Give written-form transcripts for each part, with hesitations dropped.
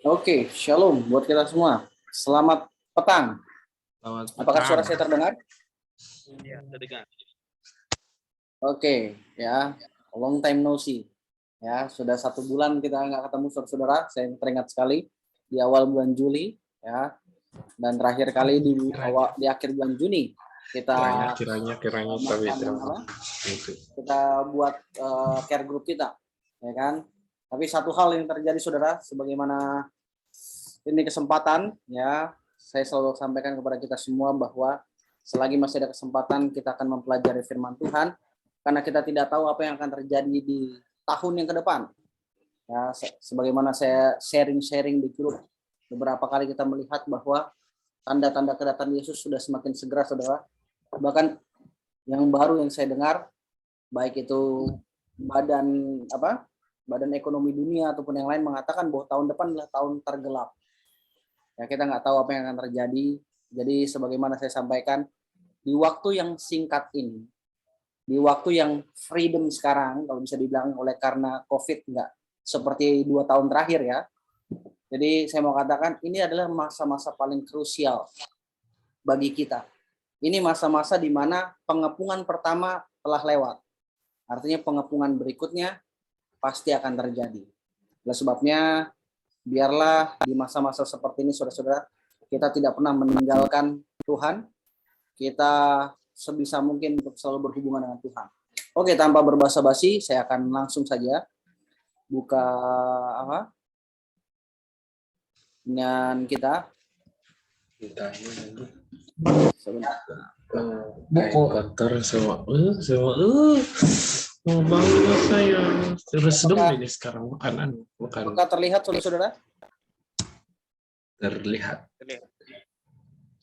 Oke, shalom buat kita semua. Selamat petang. Selamat Apakah suara petang. saya terdengar? Ya, terdengar. Oke, ya. Long time no see. Ya, sudah 1 bulan kita nggak ketemu saudara-saudara. Saya teringat sekali di awal bulan Juli, ya. Dan terakhir kali di akhir bulan Juni kita kiranya kita buat care group kita, ya kan? Tapi satu hal yang terjadi saudara, sebagaimana ini kesempatan, ya, saya selalu sampaikan kepada kita semua bahwa selagi masih ada kesempatan kita akan mempelajari firman Tuhan, karena kita tidak tahu apa yang akan terjadi di tahun yang ke depan. Ya, sebagaimana saya sharing di grup, beberapa kali kita melihat bahwa tanda-tanda kedatangan Yesus sudah semakin segera, saudara. Bahkan yang baru yang saya dengar, baik itu Badan Ekonomi Dunia ataupun yang lain mengatakan bahwa tahun depan adalah tahun tergelap. Ya, kita nggak tahu apa yang akan terjadi. Jadi sebagaimana saya sampaikan, di waktu yang singkat ini, di waktu yang freedom sekarang, kalau bisa dibilang oleh karena COVID nggak seperti 2 tahun terakhir ya. Jadi saya mau katakan ini adalah masa-masa paling krusial bagi kita. Ini masa-masa di mana pengepungan pertama telah lewat. Artinya pengepungan berikutnya pasti akan terjadi. Oleh sebabnya, biarlah di masa-masa seperti ini, saudara-saudara, kita tidak pernah meninggalkan Tuhan. Kita sebisa mungkin untuk selalu berhubungan dengan Tuhan. Oke, tanpa berbasa-basi, saya akan langsung saja buka dengan kita. Sebentar. Kotor semua. Mau bangun saya. Terus sedang ini sekarang makanan. Apakah terlihat saudara-saudara? Terlihat.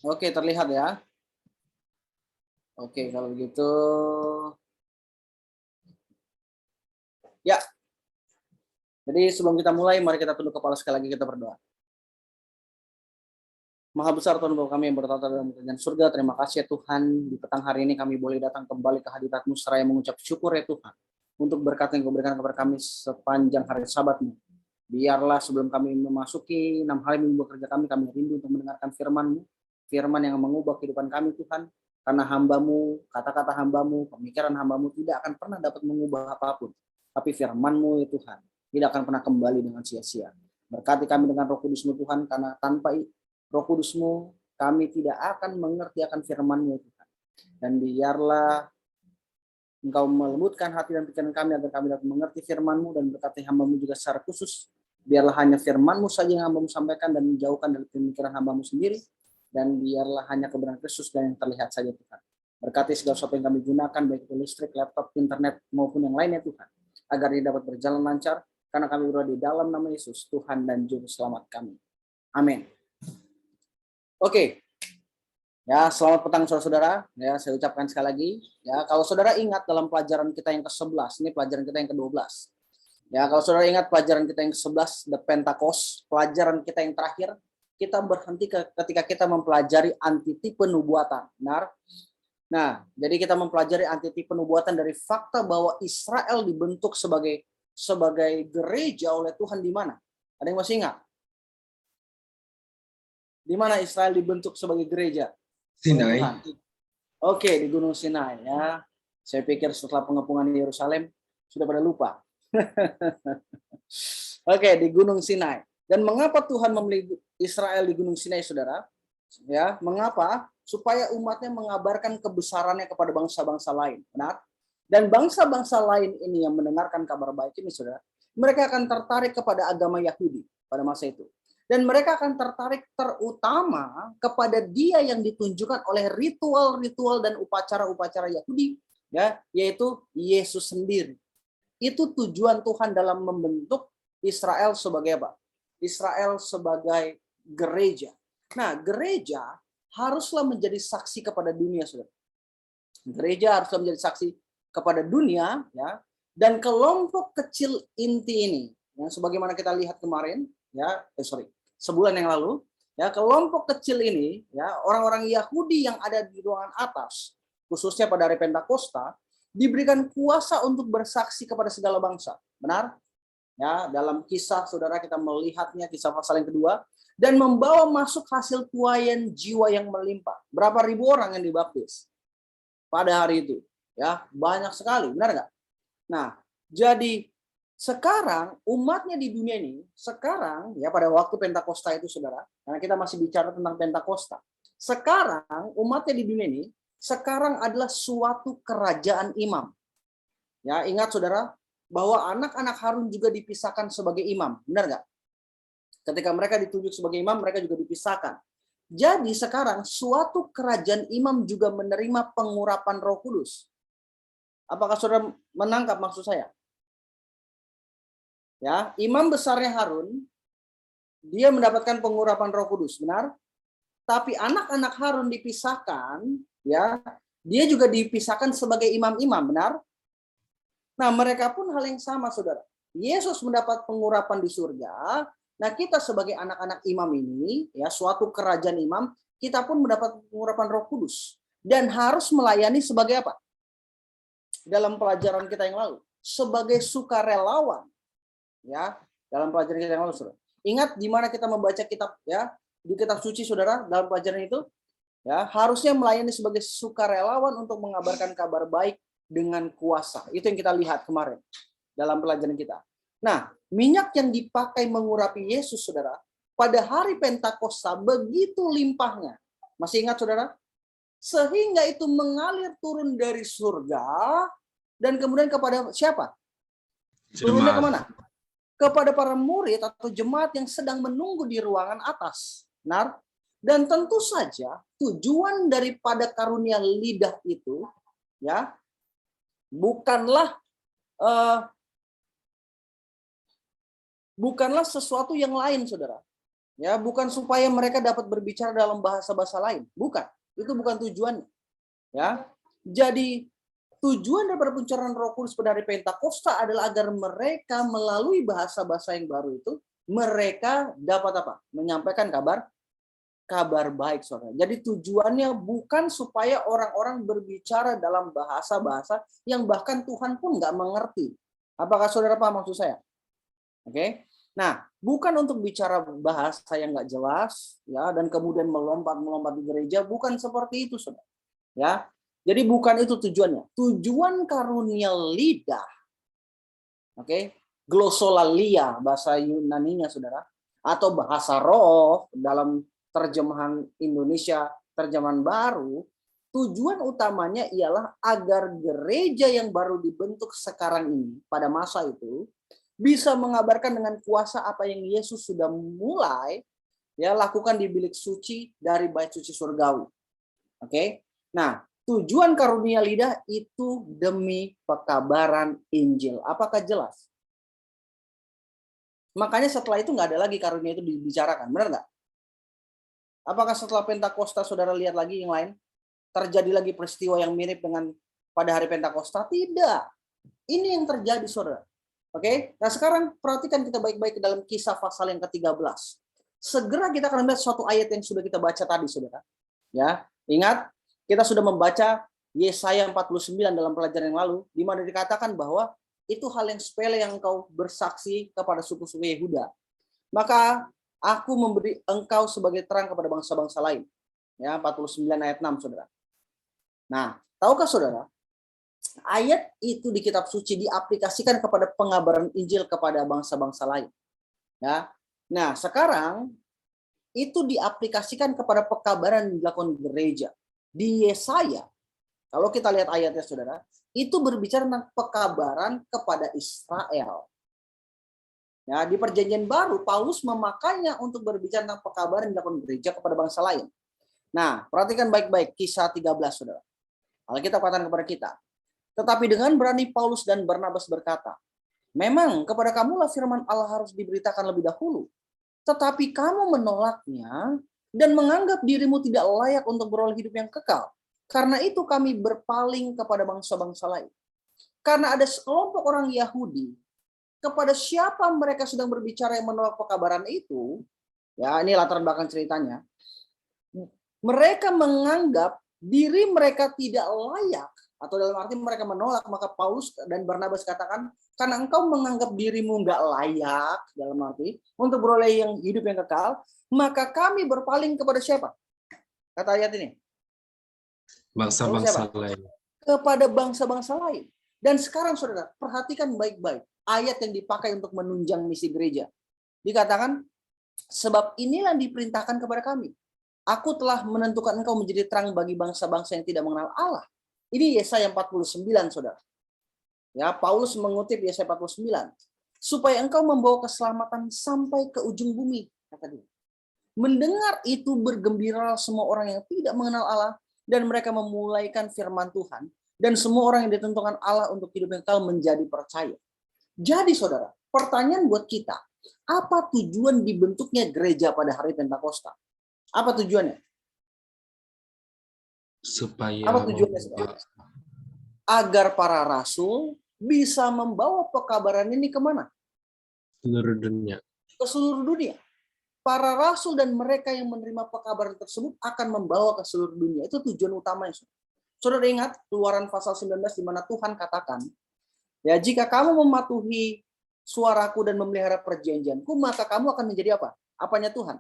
Oke, terlihat ya. Oke, kalau begitu. Ya. Jadi sebelum kita mulai, mari kita tunduk kepala sekali lagi, kita berdoa. Maha besar Tuhan Bapa kami yang bertata dalam kerajaan surga, terima kasih ya Tuhan, di petang hari ini kami boleh datang kembali ke hadirat-Mu seraya mengucap syukur ya Tuhan, untuk berkat yang Kau berikan kepada kami sepanjang hari Sabat-Mu. Biarlah sebelum kami memasuki 6 hari minggu kerja kami rindu untuk mendengarkan firman-Mu, firman yang mengubah kehidupan kami Tuhan, karena hamba-Mu, kata-kata hamba-Mu, pemikiran hamba-Mu tidak akan pernah dapat mengubah apapun, tapi firman-Mu ya Tuhan, tidak akan pernah kembali dengan sia-sia. Berkati kami dengan Roh Kudus-Mu Tuhan, karena tanpa Roh Kudus-Mu, kami tidak akan mengerti akan firman-Mu Tuhan. Dan biarlah Engkau melembutkan hati dan pikiran kami agar kami dapat mengerti firman-Mu, dan berkati hamba-Mu juga secara khusus. Biarlah hanya firman-Mu saja yang hamba-Mu sampaikan dan menjauhkan dari pemikiran hamba-Mu sendiri. Dan biarlah hanya kebenaran Kristus dan yang terlihat saja Tuhan. Berkati segala sesuatu yang kami gunakan, baik itu listrik, laptop, internet, maupun yang lainnya Tuhan. Agar dia dapat berjalan lancar, karena kami berdoa di dalam nama Yesus, Tuhan dan Juru Selamat kami. Amin. Oke, ya selamat petang saudara-saudara. Ya saya ucapkan sekali lagi. Ya kalau saudara ingat dalam pelajaran kita yang ke-11, ini pelajaran kita yang ke-12. Ya kalau saudara ingat pelajaran kita yang ke-11, The Pentecost, pelajaran kita yang terakhir, kita berhenti ketika kita mempelajari antitipe nubuatan. Benar? Nah, jadi kita mempelajari antitipe nubuatan dari fakta bahwa Israel dibentuk sebagai gereja oleh Tuhan di mana? Ada yang masih ingat? Di mana Israel dibentuk sebagai gereja? Sinai. Oke, di Gunung Sinai ya. Saya pikir setelah pengepungan di Yerusalem sudah pada lupa. Oke, di Gunung Sinai. Dan mengapa Tuhan memilih Israel di Gunung Sinai, saudara? Ya, mengapa? Supaya umatnya mengabarkan kebesarannya kepada bangsa-bangsa lain. Benar? Dan bangsa-bangsa lain ini yang mendengarkan kabar baik ini, saudara, mereka akan tertarik kepada agama Yahudi pada masa itu. Dan mereka akan tertarik terutama kepada dia yang ditunjukkan oleh ritual-ritual dan upacara-upacara Yahudi, ya, yaitu Yesus sendiri. Itu tujuan Tuhan dalam membentuk Israel sebagai apa? Israel sebagai gereja. Nah, gereja haruslah menjadi saksi kepada dunia, saudara. Gereja haruslah menjadi saksi kepada dunia, ya. Dan kelompok kecil inti ini, yang sebagaimana kita lihat kemarin, ya, sebulan yang lalu, ya, kelompok kecil ini, ya, orang-orang Yahudi yang ada di ruangan atas, khususnya pada hari Pentakosta, diberikan kuasa untuk bersaksi kepada segala bangsa. Benar? Ya, dalam kisah saudara kita melihatnya, kisah pasal yang kedua, dan membawa masuk hasil tuaian jiwa yang melimpah. Berapa ribu orang yang dibaptis pada hari itu? Ya, banyak sekali, benar nggak? Nah, jadi sekarang umatnya di dunia ini, sekarang ya pada waktu Pentakosta itu saudara, karena kita masih bicara tentang Pentakosta. Sekarang umatnya di dunia ini, sekarang adalah suatu kerajaan imam. Ya, ingat saudara, bahwa anak-anak Harun juga dipisahkan sebagai imam, benar nggak? Ketika mereka ditunjuk sebagai imam, mereka juga dipisahkan. Jadi sekarang suatu kerajaan imam juga menerima pengurapan Roh Kudus. Apakah saudara menangkap maksud saya? Ya, imam besarnya Harun, dia mendapatkan pengurapan Roh Kudus, benar? Tapi anak-anak Harun dipisahkan, ya, dia juga dipisahkan sebagai imam-imam, benar? Nah, mereka pun hal yang sama, saudara. Yesus mendapat pengurapan di surga. Nah, kita sebagai anak-anak imam ini, ya, suatu kerajaan imam, kita pun mendapat pengurapan Roh Kudus dan harus melayani sebagai apa? Dalam pelajaran kita yang lalu, sebagai sukarelawan, ya, dalam pelajaran kita yang lalu, saudara. Ingat di mana kita membaca kitab, ya, di kitab suci, saudara, dalam pelajaran itu, ya, harusnya melayani sebagai sukarelawan untuk mengabarkan kabar baik dengan kuasa. Itu yang kita lihat kemarin dalam pelajaran kita. Nah, minyak yang dipakai mengurapi Yesus, saudara, pada hari Pentakosta begitu limpahnya. Masih ingat, saudara? Sehingga itu mengalir turun dari surga dan kemudian kepada siapa? Turunnya kemana? Kepada para murid atau jemaat yang sedang menunggu di ruangan atas. Benar? Dan tentu saja tujuan daripada karunia lidah itu, ya, bukanlah sesuatu yang lain, saudara. Ya, bukan supaya mereka dapat berbicara dalam bahasa-bahasa lain, bukan. Itu bukan tujuannya. Ya, jadi tujuan daripada pencurahan Roh Kudus pada hari Pentakosta adalah agar mereka melalui bahasa-bahasa yang baru itu, mereka dapat apa? Menyampaikan kabar baik, saudara. Jadi tujuannya bukan supaya orang-orang berbicara dalam bahasa-bahasa yang bahkan Tuhan pun nggak mengerti. Apakah saudara paham maksud saya? Oke. Nah, bukan untuk bicara bahasa yang nggak jelas, ya, dan kemudian melompat di gereja, bukan seperti itu, saudara. Ya, jadi bukan itu tujuannya. Tujuan karunia lidah, oke, glossolalia bahasa Yunaninya, saudara, atau bahasa roh dalam terjemahan Indonesia, terjemahan baru, tujuan utamanya ialah agar gereja yang baru dibentuk sekarang ini, pada masa itu, bisa mengabarkan dengan kuasa apa yang Yesus sudah mulai, ya, lakukan di bilik suci dari bait suci surgawi. Oke? Nah, tujuan karunia lidah itu demi pekabaran Injil. Apakah jelas? Makanya setelah itu nggak ada lagi karunia itu dibicarakan, benar nggak? Apakah setelah Pentakosta saudara lihat lagi yang lain? Terjadi lagi peristiwa yang mirip dengan pada hari Pentakosta? Tidak. Ini yang terjadi, saudara. Oke? Nah, sekarang perhatikan kita baik-baik ke dalam Kisah pasal yang ke-13. Segera kita akan melihat suatu ayat yang sudah kita baca tadi, saudara. Ya, ingat, kita sudah membaca Yesaya 49 dalam pelajaran yang lalu, di mana dikatakan bahwa itu hal yang sepele yang engkau bersaksi kepada suku-suku Yehuda. Maka aku memberi engkau sebagai terang kepada bangsa-bangsa lain. Ya, 49 ayat 6, saudara. Nah, tahukah saudara, ayat itu di kitab suci diaplikasikan kepada pengabaran Injil kepada bangsa-bangsa lain. Ya. Nah, sekarang itu diaplikasikan kepada pekabaran yang dilakukan gereja. Di Yesaya, kalau kita lihat ayatnya, saudara, itu berbicara tentang pekabaran kepada Israel. Ya, di perjanjian baru, Paulus memakainya untuk berbicara tentang pekabaran yang dilakukan gereja kepada bangsa lain. Nah, perhatikan baik-baik Kisah 13, saudara. Alkitab katakan kepada kita. Tetapi dengan berani Paulus dan Barnabas berkata, memang kepada kamulah firman Allah harus diberitakan lebih dahulu. Tetapi kamu menolaknya dan menganggap dirimu tidak layak untuk beroleh hidup yang kekal. Karena itu kami berpaling kepada bangsa-bangsa lain. Karena ada sekelompok orang Yahudi, kepada siapa mereka sedang berbicara yang menolak pekabaran itu, ya, ini latar belakang ceritanya, mereka menganggap diri mereka tidak layak Atau dalam arti mereka menolak, maka Paulus dan Barnabas katakan, karena engkau menganggap dirimu nggak layak, dalam arti, untuk beroleh yang hidup yang kekal, maka kami berpaling kepada siapa? Kata ayat ini. Bangsa-bangsa lain. Kepada bangsa-bangsa lain. Dan sekarang saudara, perhatikan baik-baik ayat yang dipakai untuk menunjang misi gereja. Dikatakan, sebab inilah yang diperintahkan kepada kami. Aku telah menentukan engkau menjadi terang bagi bangsa-bangsa yang tidak mengenal Allah. Ini Yesaya 49, saudara. Ya, Paulus mengutip Yesaya 49. Supaya engkau membawa keselamatan sampai ke ujung bumi, kata dia. Mendengar itu bergembira semua orang yang tidak mengenal Allah, dan mereka memulaikan firman Tuhan, dan semua orang yang ditentukan Allah untuk hidup yang kekal menjadi percaya. Jadi saudara, pertanyaan buat kita, apa tujuan dibentuknya gereja pada hari Pentakosta? Apa tujuannya? Supaya Apa tujuannya, saudara? Agar para rasul bisa membawa pekabaran ini kemana? seluruh dunia. Ke seluruh dunia. Para rasul dan mereka yang menerima pekabaran tersebut akan membawa ke seluruh dunia. Itu tujuan utamanya. Saudara ingat Keluaran pasal 19 di mana Tuhan katakan, ya jika kamu mematuhi suaraku dan memelihara perjanjianku, maka kamu akan menjadi apa? Apanya Tuhan?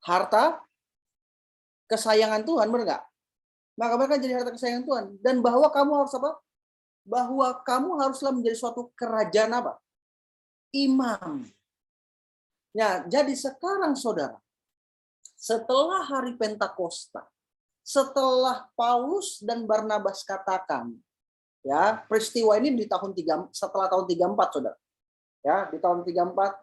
Harta kesayangan Tuhan, benar nggak? Maka mereka jadi harta kesayangan Tuhan. Dan bahwa kamu harus apa? Bahwa kamu haruslah menjadi suatu kerajaan apa? Imam. Ya, jadi sekarang saudara, setelah hari Pentakosta, setelah Paulus dan Barnabas katakan, ya peristiwa ini di tahun setelah tahun 34, saudara. Ya, di tahun 34,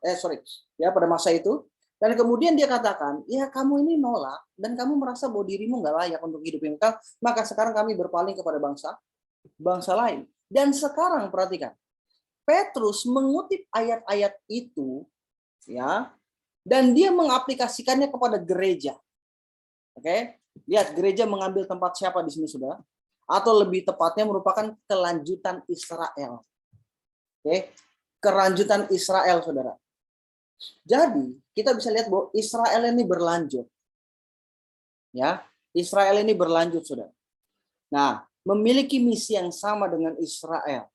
ya pada masa itu. Dan kemudian dia katakan, ya kamu ini nolak dan kamu merasa bahwa dirimu nggak layak untuk hidup yang kekal, maka sekarang kami berpaling kepada bangsa lain. Dan sekarang perhatikan, Petrus mengutip ayat-ayat itu, ya, dan dia mengaplikasikannya kepada gereja. Oke, lihat gereja mengambil tempat siapa di sini, saudara? Atau lebih tepatnya merupakan kelanjutan Israel. Oke, kelanjutan Israel, saudara. Jadi kita bisa lihat bahwa Israel ini berlanjut, ya, Israel ini berlanjut, saudara. Nah, memiliki misi yang sama dengan Israel.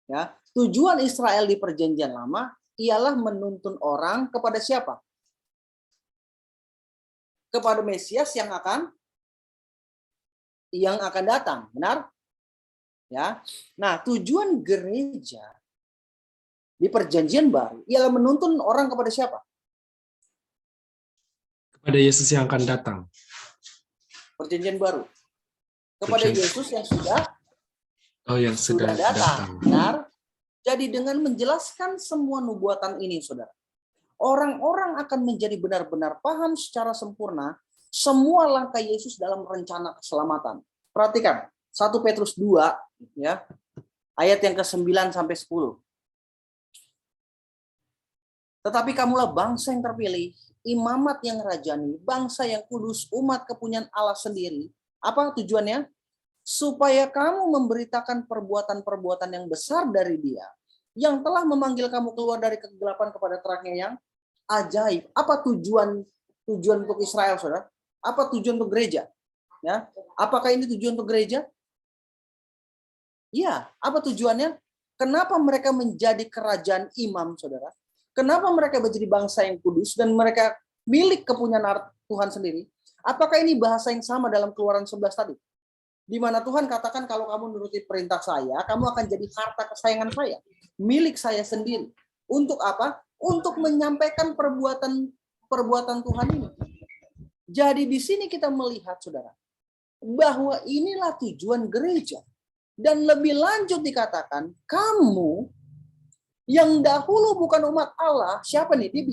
Ya, tujuan Israel di Perjanjian Lama ialah menuntun orang kepada siapa? Kepada Mesias yang akan datang, benar? Ya. Nah, tujuan gereja di Perjanjian Baru ialah menuntun orang kepada siapa? Kepada Yesus yang akan datang. Perjanjian Baru. Kepada Yesus yang sudah datang. Benar? Jadi dengan menjelaskan semua nubuatan ini, saudara, orang-orang akan menjadi benar-benar paham secara sempurna semua langkah Yesus dalam rencana keselamatan. Perhatikan, 1 Petrus 2, ya, ayat yang ke-9 sampai 10. Tetapi kamulah bangsa yang terpilih, imamat yang rajani, bangsa yang kudus, umat kepunyaan Allah sendiri. Apa tujuannya? Supaya kamu memberitakan perbuatan-perbuatan yang besar dari Dia, yang telah memanggil kamu keluar dari kegelapan kepada terangnya yang ajaib. Apa tujuan untuk Israel, saudara? Apa tujuan untuk gereja? Ya, apakah ini tujuan untuk gereja? Ya, apa tujuannya? Kenapa mereka menjadi kerajaan imam, saudara? Kenapa mereka menjadi bangsa yang kudus dan mereka milik kepunyaan Tuhan sendiri? Apakah ini bahasa yang sama dalam Keluaran 11 tadi? Di mana Tuhan katakan kalau kamu menuruti perintah saya, kamu akan jadi harta kesayangan saya, milik saya sendiri. Untuk apa? Untuk menyampaikan perbuatan Tuhan ini. Jadi di sini kita melihat, saudara, bahwa inilah tujuan gereja. Dan lebih lanjut dikatakan, kamu yang dahulu bukan umat Allah, siapa nih? Dia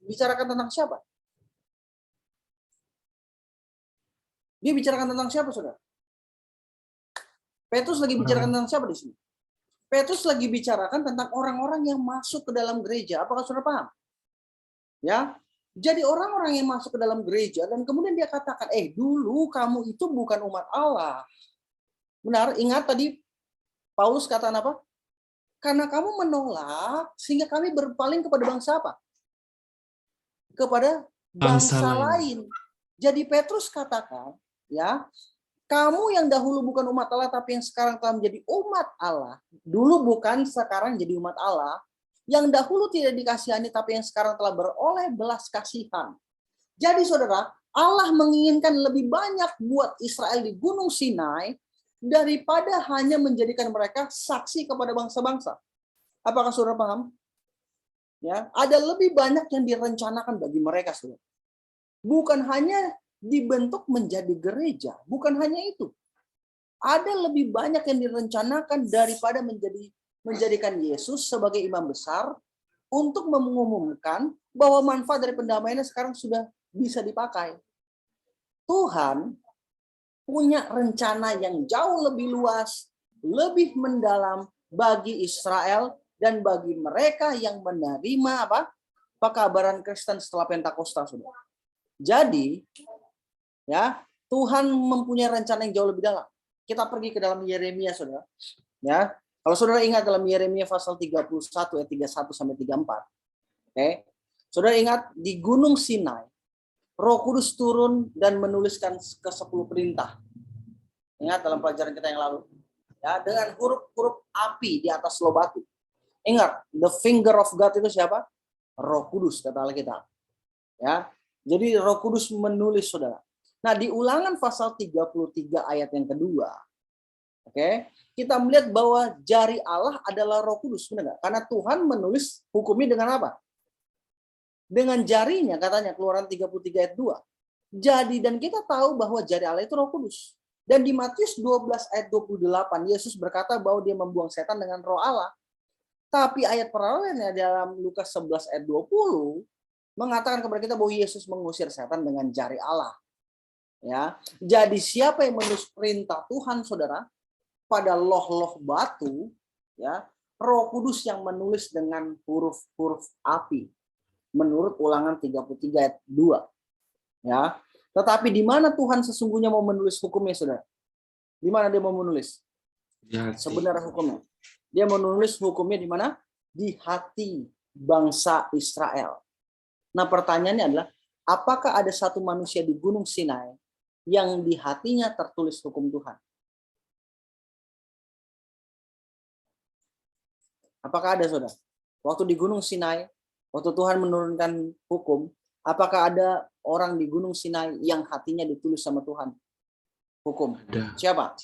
bicarakan tentang siapa? Dia bicarakan tentang siapa, saudara? Petrus lagi bicarakan tentang siapa di sini? Petrus lagi bicarakan tentang orang-orang yang masuk ke dalam gereja. Apakah saudara paham? Ya, jadi orang-orang yang masuk ke dalam gereja dan kemudian dia katakan, dulu kamu itu bukan umat Allah. Benar, ingat tadi Paulus katakan apa? Karena kamu menolak, sehingga kami berpaling kepada bangsa apa? Kepada bangsa lain. Jadi Petrus katakan, ya, Kamu yang dahulu bukan umat Allah, tapi yang sekarang telah menjadi umat Allah. Dulu bukan, sekarang jadi umat Allah. Yang dahulu tidak dikasihani, tapi yang sekarang telah beroleh belas kasihan. Jadi saudara, Allah menginginkan lebih banyak buat Israel di Gunung Sinai daripada hanya menjadikan mereka saksi kepada bangsa-bangsa. Apakah saudara paham? Ya, ada lebih banyak yang direncanakan bagi mereka, saudara. Bukan hanya dibentuk menjadi gereja, bukan hanya itu. Ada lebih banyak yang direncanakan daripada menjadikan Yesus sebagai imam besar untuk mengumumkan bahwa manfaat dari pendamaiannya sekarang sudah bisa dipakai. Tuhan punya rencana yang jauh lebih luas, lebih mendalam bagi Israel dan bagi mereka yang menerima pekabaran Kristen setelah Pentakosta, saudara. Jadi, ya, Tuhan mempunyai rencana yang jauh lebih dalam. Kita pergi ke dalam Yeremia, saudara. Ya, kalau saudara ingat dalam Yeremia pasal 31 ayat 31 sampai 34. Oke. Saudara ingat di Gunung Sinai, Roh Kudus turun dan menuliskan ke-10 perintah. Ingat dalam pelajaran kita yang lalu. Ya, dengan huruf-huruf api di atas loh batu. Ingat, the finger of God itu siapa? Roh Kudus, kata Alkitab. Ya. Jadi Roh Kudus menulis, saudara. Nah, di Ulangan pasal 33 ayat yang kedua, oke, kita melihat bahwa jari Allah adalah Roh Kudus, benar nggak? Karena Tuhan menulis hukumnya dengan apa? Dengan jarinya, katanya Keluaran 33 ayat 2. Jadi, dan kita tahu bahwa jari Allah itu Roh Kudus. Dan di Matius 12 ayat 28, Yesus berkata bahwa dia membuang setan dengan Roh Allah. Tapi ayat paralelnya dalam Lukas 11 ayat 20 mengatakan kepada kita bahwa Yesus mengusir setan dengan jari Allah. Ya, jadi siapa yang menulis perintah Tuhan, saudara, pada loh-loh batu, ya, Roh Kudus yang menulis dengan huruf-huruf api, menurut Ulangan 33 ayat 2. Ya, tetapi di mana Tuhan sesungguhnya mau menulis hukumnya, saudara? Di mana dia mau menulis? Sebenarnya hukumnya. Dia menulis hukumnya di mana? Di hati bangsa Israel. Nah, pertanyaannya adalah, apakah ada satu manusia di Gunung Sinai yang di hatinya tertulis hukum Tuhan? Apakah ada, saudara? Waktu di Gunung Sinai, waktu Tuhan menurunkan hukum, apakah ada orang di Gunung Sinai yang hatinya ditulis sama Tuhan hukum? Ada. Siapa?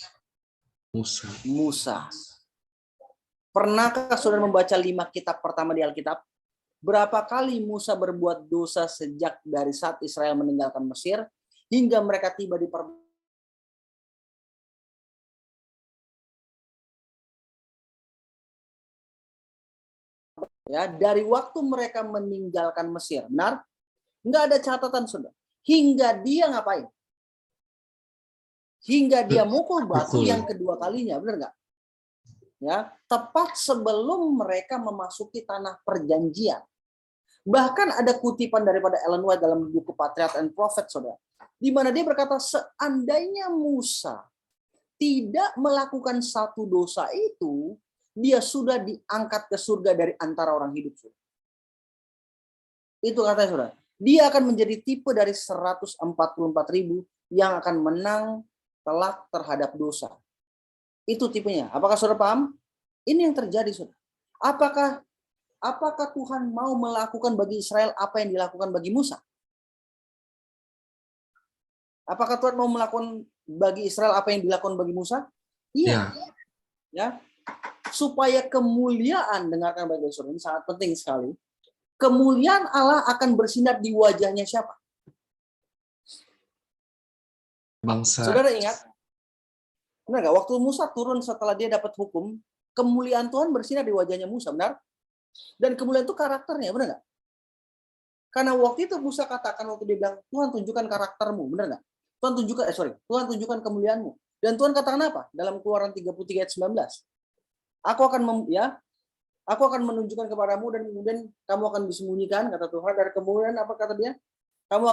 Musa. Musa. Pernahkah saudara membaca 5 kitab pertama di Alkitab? Berapa kali Musa berbuat dosa sejak dari saat Israel meninggalkan Mesir hingga mereka tiba di ya, dari waktu mereka meninggalkan Mesir. Benar? Enggak ada catatan, saudara. Hingga dia ngapain? Hingga dia mukul batu yang kedua kalinya, benar nggak? Ya, tepat sebelum mereka memasuki tanah perjanjian. Bahkan ada kutipan daripada Ellen White dalam buku Patriarch and Prophet, saudara, di mana dia berkata, seandainya Musa tidak melakukan satu dosa itu, dia sudah diangkat ke surga dari antara orang hidup, saudara. Itu katanya, saudara. Dia akan menjadi tipe dari 144.000 yang akan menang telak terhadap dosa. Itu tipenya. Apakah saudara paham? Ini yang terjadi, saudara. Apakah Tuhan mau melakukan bagi Israel apa yang dilakukan bagi Musa? Apakah Tuhan mau melakukan bagi Israel apa yang dilakukan bagi Musa? Iya. Ya. Supaya kemuliaan, dengarkan baik-baik, saudara, ini sangat penting sekali. Kemuliaan Allah akan bersinar di wajahnya siapa? Bangsa. Saudara ingat? Benar nggak? Waktu Musa turun setelah dia dapat hukum, kemuliaan Tuhan bersinar di wajahnya Musa, benar? Dan kemuliaan itu karakternya, benar nggak? Karena waktu itu Musa katakan, waktu dia bilang, Tuhan tunjukkan karaktermu, benar nggak? Tuhan tunjukkan kemuliaanmu. Dan Tuhan katakan apa? Dalam Keluaran 33 ayat 19. Aku akan menunjukkan kepadamu dan kemudian kamu akan disembunyikan, kata Tuhan. Dan kemudian apa kata dia? Aku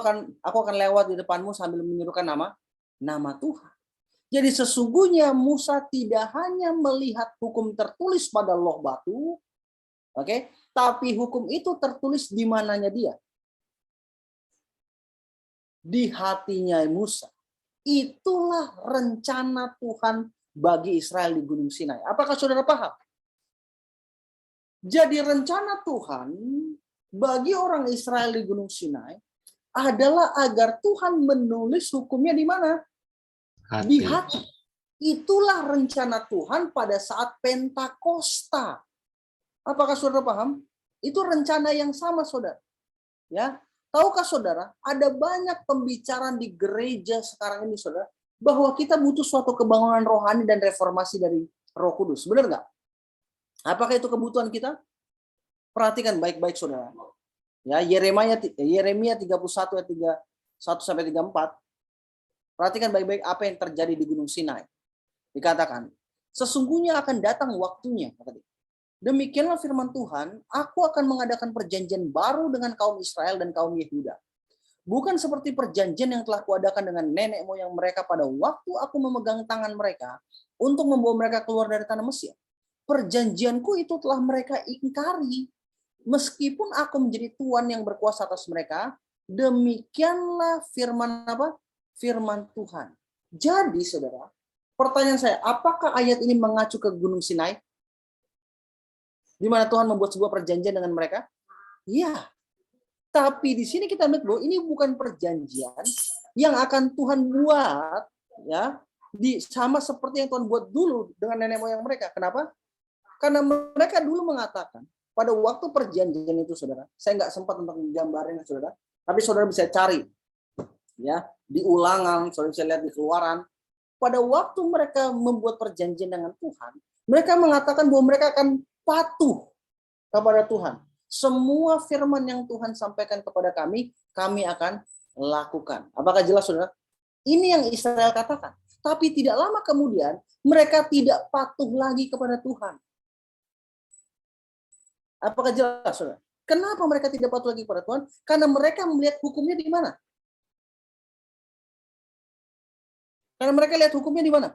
akan lewat di depanmu sambil menyerukan nama Tuhan. Jadi sesungguhnya Musa tidak hanya melihat hukum tertulis pada loh batu, oke, tapi hukum itu tertulis di mananya dia? Di hatinya Musa. Itulah rencana Tuhan bagi Israel di Gunung Sinai. Apakah saudara paham? Jadi rencana Tuhan bagi orang Israel di Gunung Sinai adalah agar Tuhan menulis hukumnya di mana? Di hati. Itulah rencana Tuhan pada saat Pentakosta. Apakah saudara paham? Itu rencana yang sama, saudara. Ya, tahukah saudara, ada banyak pembicaraan di gereja sekarang ini, saudara, bahwa kita butuh suatu kebangunan rohani dan reformasi dari Roh Kudus. Benar nggak? Apakah itu kebutuhan kita? Perhatikan baik-baik, saudara. Ya, Yeremia 31 ayat 31 sampai 34. Perhatikan baik-baik apa yang terjadi di Gunung Sinai. Dikatakan, sesungguhnya akan datang waktunya, kata dia. Demikianlah firman Tuhan, aku akan mengadakan perjanjian baru dengan kaum Israel dan kaum Yehuda. Bukan seperti perjanjian yang telah kuadakan dengan nenek moyang mereka pada waktu aku memegang tangan mereka untuk membawa mereka keluar dari tanah Mesir. Perjanjianku itu telah mereka ingkari. Meskipun aku menjadi Tuhan yang berkuasa atas mereka, demikianlah firman apa? Firman Tuhan. Jadi, saudara, pertanyaan saya, apakah ayat ini mengacu ke Gunung Sinai? Di mana Tuhan membuat sebuah perjanjian dengan mereka? Iya. Tapi di sini kita lihat bahwa ini bukan perjanjian yang akan Tuhan buat, ya, sama seperti yang Tuhan buat dulu dengan nenek moyang mereka. Kenapa? Karena mereka dulu mengatakan pada waktu perjanjian itu, saudara, saya nggak sempat untuk menggambarnya, saudara, tapi saudara bisa cari, ya, di Ulangan, saudara bisa lihat di Keluaran. Pada waktu mereka membuat perjanjian dengan Tuhan, mereka mengatakan bahwa mereka akan patuh kepada Tuhan. Semua firman yang Tuhan sampaikan kepada kami akan lakukan. Apakah jelas, saudara? Ini yang Israel katakan. Tapi tidak lama kemudian, mereka tidak patuh lagi kepada Tuhan. Apakah jelas, saudara? Kenapa mereka tidak patuh lagi kepada Tuhan? Karena mereka melihat hukumnya di mana? Karena mereka lihat hukumnya di mana?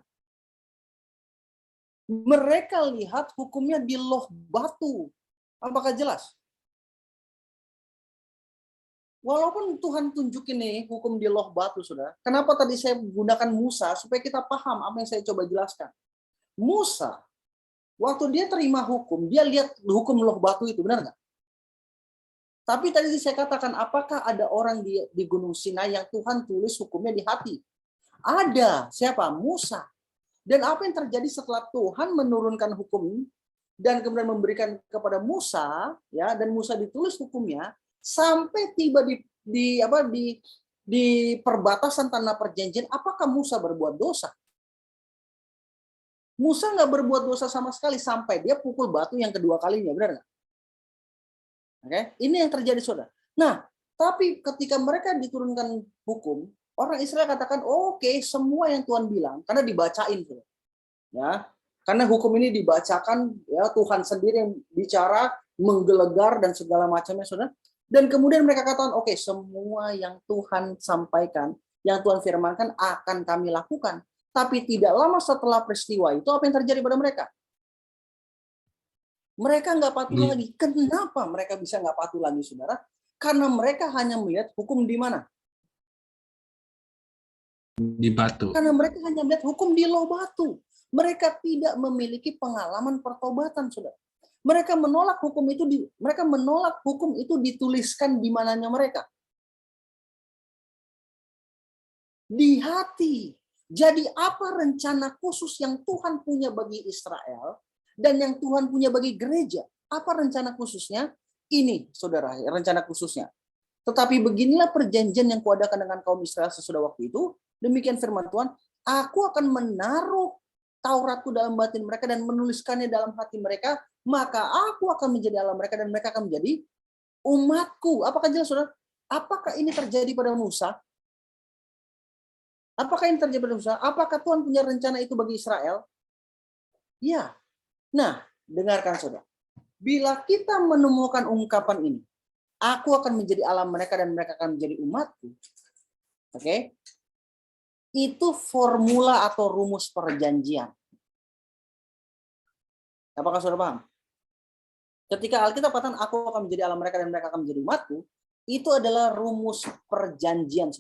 Mereka lihat hukumnya di loh batu. Apakah jelas? Walaupun Tuhan tunjukin nih hukum di loh batu, saudara. Kenapa tadi saya gunakan Musa? Supaya kita paham apa yang saya coba jelaskan. Musa, waktu dia terima hukum, dia lihat hukum loh batu itu, benar nggak? Tapi tadi saya katakan, apakah ada orang di Gunung Sinai yang Tuhan tulis hukumnya di hati? Ada. Siapa? Musa. Dan apa yang terjadi setelah Tuhan menurunkan hukum dan kemudian memberikan kepada Musa, ya, dan Musa ditulis hukumnya sampai tiba di perbatasan tanah perjanjian, apakah Musa berbuat dosa? Musa nggak berbuat dosa sama sekali sampai dia pukul batu yang kedua kalinya, benar nggak? Oke, ini yang terjadi, saudara. Nah, tapi ketika mereka diturunkan hukum, orang Israel katakan, oke, semua yang Tuhan bilang, karena dibacain, saudara. Ya, karena hukum ini dibacakan, ya, Tuhan sendiri yang bicara, menggelegar dan segala macamnya, saudara. Dan kemudian mereka katakan, oke, semua yang Tuhan sampaikan, yang Tuhan firmankan akan kami lakukan. Tapi tidak lama setelah peristiwa itu, apa yang terjadi pada mereka? Mereka nggak patuh lagi. Kenapa mereka bisa nggak patuh lagi, saudara? Karena mereka hanya melihat hukum di mana? Di batu. Karena mereka hanya melihat hukum di loh batu. Mereka tidak memiliki pengalaman pertobatan, saudara. Mereka menolak hukum itu dituliskan di mananya mereka. Di hati. Jadi apa rencana khusus yang Tuhan punya bagi Israel dan yang Tuhan punya bagi gereja? Apa rencana khususnya? Ini, saudara, rencana khususnya. Tetapi beginilah perjanjian yang kuadakan dengan kaum Israel sesudah waktu itu. Demikian firman Tuhan, aku akan menaruh Tauratku dalam batin mereka dan menuliskannya dalam hati mereka, maka aku akan menjadi Allah mereka dan mereka akan menjadi umatku. Apakah jelas, saudara? Apakah ini terjadi pada Musa? Apakah ini terjadi pada Musa? Apakah Tuhan punya rencana itu bagi Israel? Ya. Nah, dengarkan, saudara. Bila kita menemukan ungkapan ini, aku akan menjadi Allah mereka dan mereka akan menjadi umatku. Oke? Itu formula atau rumus perjanjian. Apakah saudara paham? Ketika Alkitab katakan aku akan menjadi Allah mereka dan mereka akan menjadi umatku, itu adalah rumus perjanjian.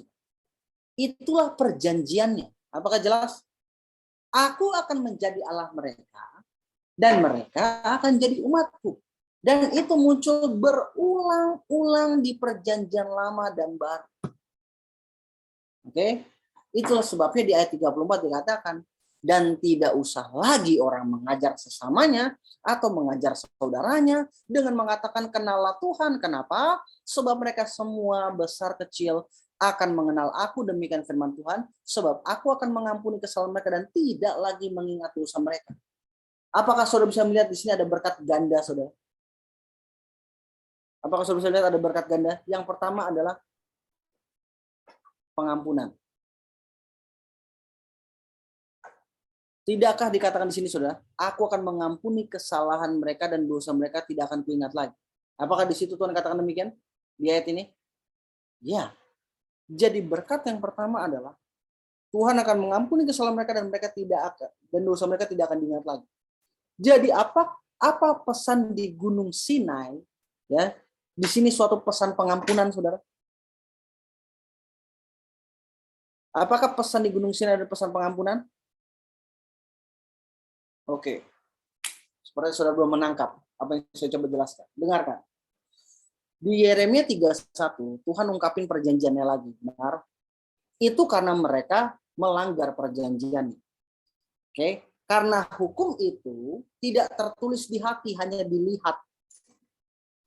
Itulah perjanjiannya. Apakah jelas? Aku akan menjadi Allah mereka dan mereka akan jadi umatku. Dan itu muncul berulang-ulang di perjanjian lama dan baru. Oke? Itulah sebabnya di ayat 34 dikatakan, dan tidak usah lagi orang mengajar sesamanya atau mengajar saudaranya dengan mengatakan kenallah Tuhan. Kenapa? Sebab mereka semua besar kecil akan mengenal aku, demikian firman Tuhan, sebab aku akan mengampuni kesalahan mereka dan tidak lagi mengingat dosa mereka. Apakah saudara bisa melihat di sini ada berkat ganda, saudara? Apakah saudara bisa lihat ada berkat ganda? Yang pertama adalah pengampunan. Tidakkah dikatakan di sini, saudara, aku akan mengampuni kesalahan mereka dan dosa mereka tidak akan kuingat lagi. Apakah di situ Tuhan katakan demikian di ayat ini? Ya. Jadi berkat yang pertama adalah Tuhan akan mengampuni kesalahan mereka dan mereka tidak akan, dan dosa mereka tidak akan diingat lagi. Jadi apa pesan di Gunung Sinai? Ya, di sini suatu pesan pengampunan, saudara. Apakah pesan di Gunung Sinai ada pesan pengampunan? Oke. Seperti saudara belum menangkap apa yang saya coba jelaskan. Dengarkan. Di Yeremia 31, Tuhan ungkapin perjanjiannya lagi. Benar? Itu karena mereka melanggar perjanjian. Oke? Karena hukum itu tidak tertulis di hati, hanya dilihat.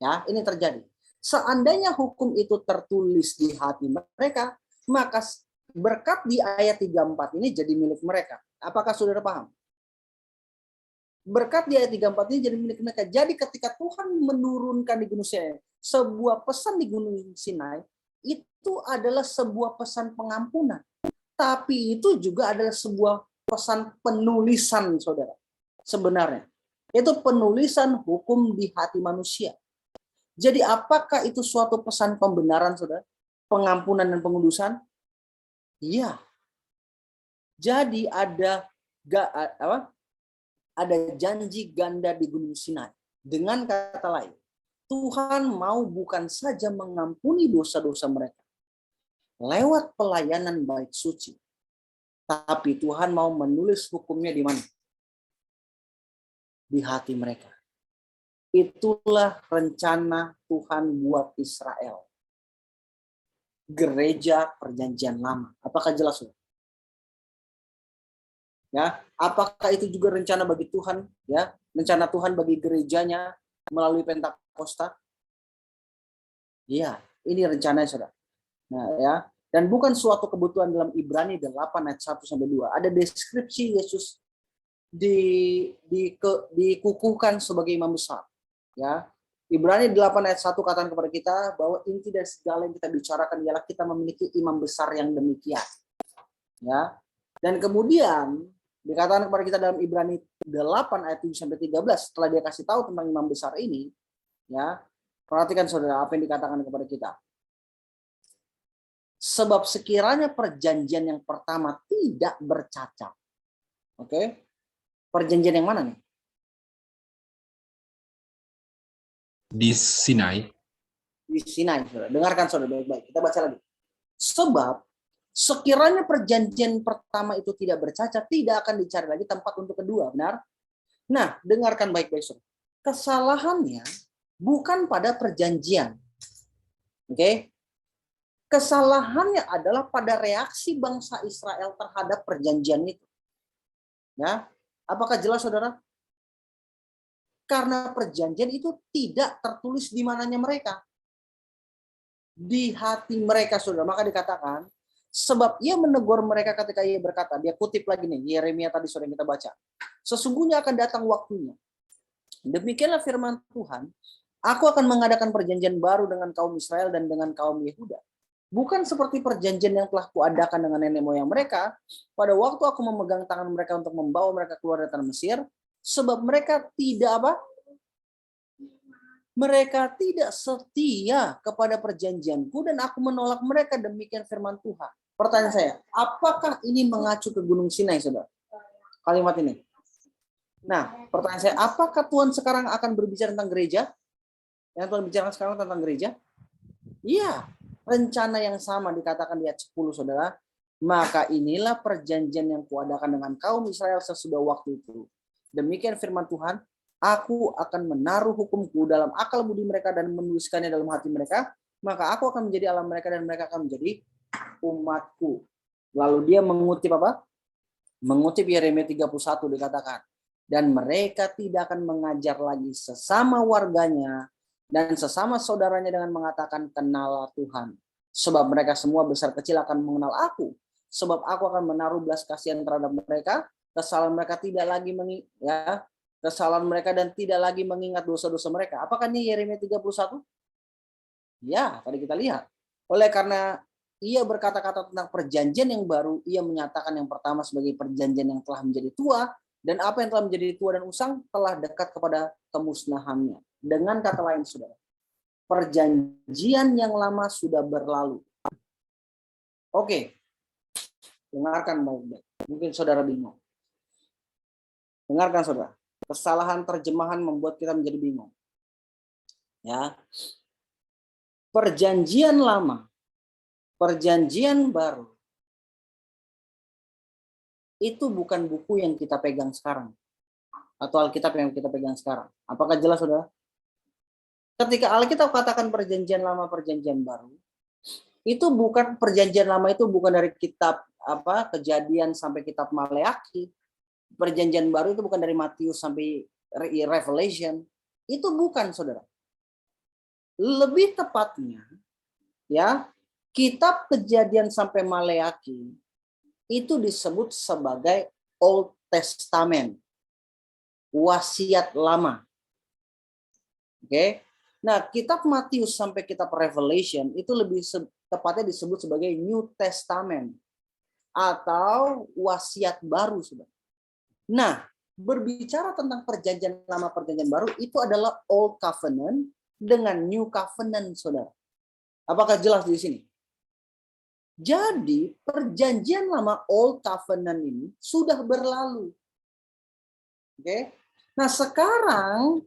Ya, ini terjadi. Seandainya hukum itu tertulis di hati mereka, maka berkat di ayat 34 ini jadi milik mereka. Apakah saudara paham? Berkat di ayat 34 ini jadi milik mereka. Jadi ketika Tuhan menurunkan di Gunung Sinai sebuah pesan di Gunung Sinai, itu adalah sebuah pesan pengampunan. Tapi itu juga adalah sebuah pesan penulisan, saudara. Sebenarnya. Itu penulisan hukum di hati manusia. Jadi apakah itu suatu pesan pembenaran, saudara? Pengampunan dan pengudusan? Iya. Jadi ada janji ganda di Gunung Sinai. Dengan kata lain, Tuhan mau bukan saja mengampuni dosa-dosa mereka lewat pelayanan bait suci, tapi Tuhan mau menulis hukumnya di mana? Di hati mereka. Itulah rencana Tuhan buat Israel. Gereja perjanjian lama. Apakah jelas? Ya, apakah itu juga rencana bagi Tuhan? Ya, rencana Tuhan bagi gerejanya melalui Pentakosta? Iya, ini rencananya, saudara. Nah, ya, dan bukan suatu kebutuhan dalam Ibrani 8 ayat 1 sampai 2. Ada deskripsi Yesus dikukuhkan sebagai imam besar. Ya, Ibrani 8 ayat 1 katakan kepada kita bahwa inti dari segala yang kita bicarakan ialah kita memiliki imam besar yang demikian. Ya. Dan kemudian dikatakan kepada kita dalam Ibrani 8 ayat 7 sampai 13 setelah dia kasih tahu tentang imam besar ini, ya. Perhatikan saudara apa yang dikatakan kepada kita. Sebab sekiranya perjanjian yang pertama tidak bercacat. Oke. Perjanjian yang mana nih? Di Sinai. Di Sinai, saudara. Dengarkan saudara baik-baik. Kita baca lagi. Sebab sekiranya perjanjian pertama itu tidak bercacat, tidak akan dicari lagi tempat untuk kedua, benar? Nah, dengarkan baik-baik saudara. Kesalahannya bukan pada perjanjian. Oke? Kesalahannya adalah pada reaksi bangsa Israel terhadap perjanjian itu. Ya, apakah jelas saudara? Karena perjanjian itu tidak tertulis di mananya mereka. Di hati mereka, saudara. Maka dikatakan, sebab ia menegur mereka ketika ia berkata, dia kutip lagi nih, Yeremia tadi sore kita baca. Sesungguhnya akan datang waktunya. Demikianlah firman Tuhan, aku akan mengadakan perjanjian baru dengan kaum Israel dan dengan kaum Yehuda. Bukan seperti perjanjian yang telah kuadakan dengan nenek moyang mereka, pada waktu aku memegang tangan mereka untuk membawa mereka keluar dari tanah Mesir, sebab mereka tidak apa? Mereka tidak setia kepada perjanjianku dan aku menolak mereka, demikian firman Tuhan. Pertanyaan saya, apakah ini mengacu ke Gunung Sinai, saudara? Kalimat ini. Nah, pertanyaan saya, apakah Tuhan sekarang akan berbicara tentang gereja? Yang Tuhan bicara sekarang tentang gereja? Iya, rencana yang sama dikatakan di ayat 10, saudara. Maka inilah perjanjian yang kuadakan dengan kaum Israel sesudah waktu itu. Demikian firman Tuhan, aku akan menaruh hukumku dalam akal budi mereka dan menuliskannya dalam hati mereka. Maka aku akan menjadi Allah mereka dan mereka akan menjadi umatku. Lalu dia mengutip apa? Mengutip Yeremia 31 dikatakan. Dan mereka tidak akan mengajar lagi sesama warganya dan sesama saudaranya dengan mengatakan kenal Tuhan. Sebab mereka semua besar kecil akan mengenal aku. Sebab aku akan menaruh belas kasihan terhadap mereka, kesalahan mereka tidak lagi kesalahan mereka dan tidak lagi mengingat dosa-dosa mereka. Apakah ini Yeremia 31? Ya, tadi kita lihat. Oleh karena ia berkata-kata tentang perjanjian yang baru, ia menyatakan yang pertama sebagai perjanjian yang telah menjadi tua, dan apa yang telah menjadi tua dan usang telah dekat kepada kemusnahannya. Dengan kata lain, saudara, perjanjian yang lama sudah berlalu. Oke. Dengarkan baik-baik. Mungkin saudara bingung. Dengarkan saudara. Kesalahan terjemahan membuat kita menjadi bingung. Ya. Perjanjian lama, perjanjian baru, itu bukan buku yang kita pegang sekarang. Atau Alkitab yang kita pegang sekarang. Apakah jelas saudara? Ketika Alkitab katakan perjanjian lama, perjanjian baru, itu bukan perjanjian lama, itu bukan dari kitab Kejadian sampai kitab Maleakhi. Perjanjian baru itu bukan dari Matius sampai Revelation. Itu bukan, saudara. Lebih tepatnya, ya, kitab Kejadian sampai Maleakhi itu disebut sebagai Old Testament, wasiat lama. Oke. Nah, kitab Matius sampai kitab Revelation itu lebih tepatnya disebut sebagai New Testament atau wasiat baru, saudara. Nah, berbicara tentang perjanjian lama, perjanjian baru, itu adalah Old Covenant dengan New Covenant, saudara. Apakah jelas di sini? Jadi, perjanjian lama Old Covenant ini sudah berlalu. Oke. Nah, sekarang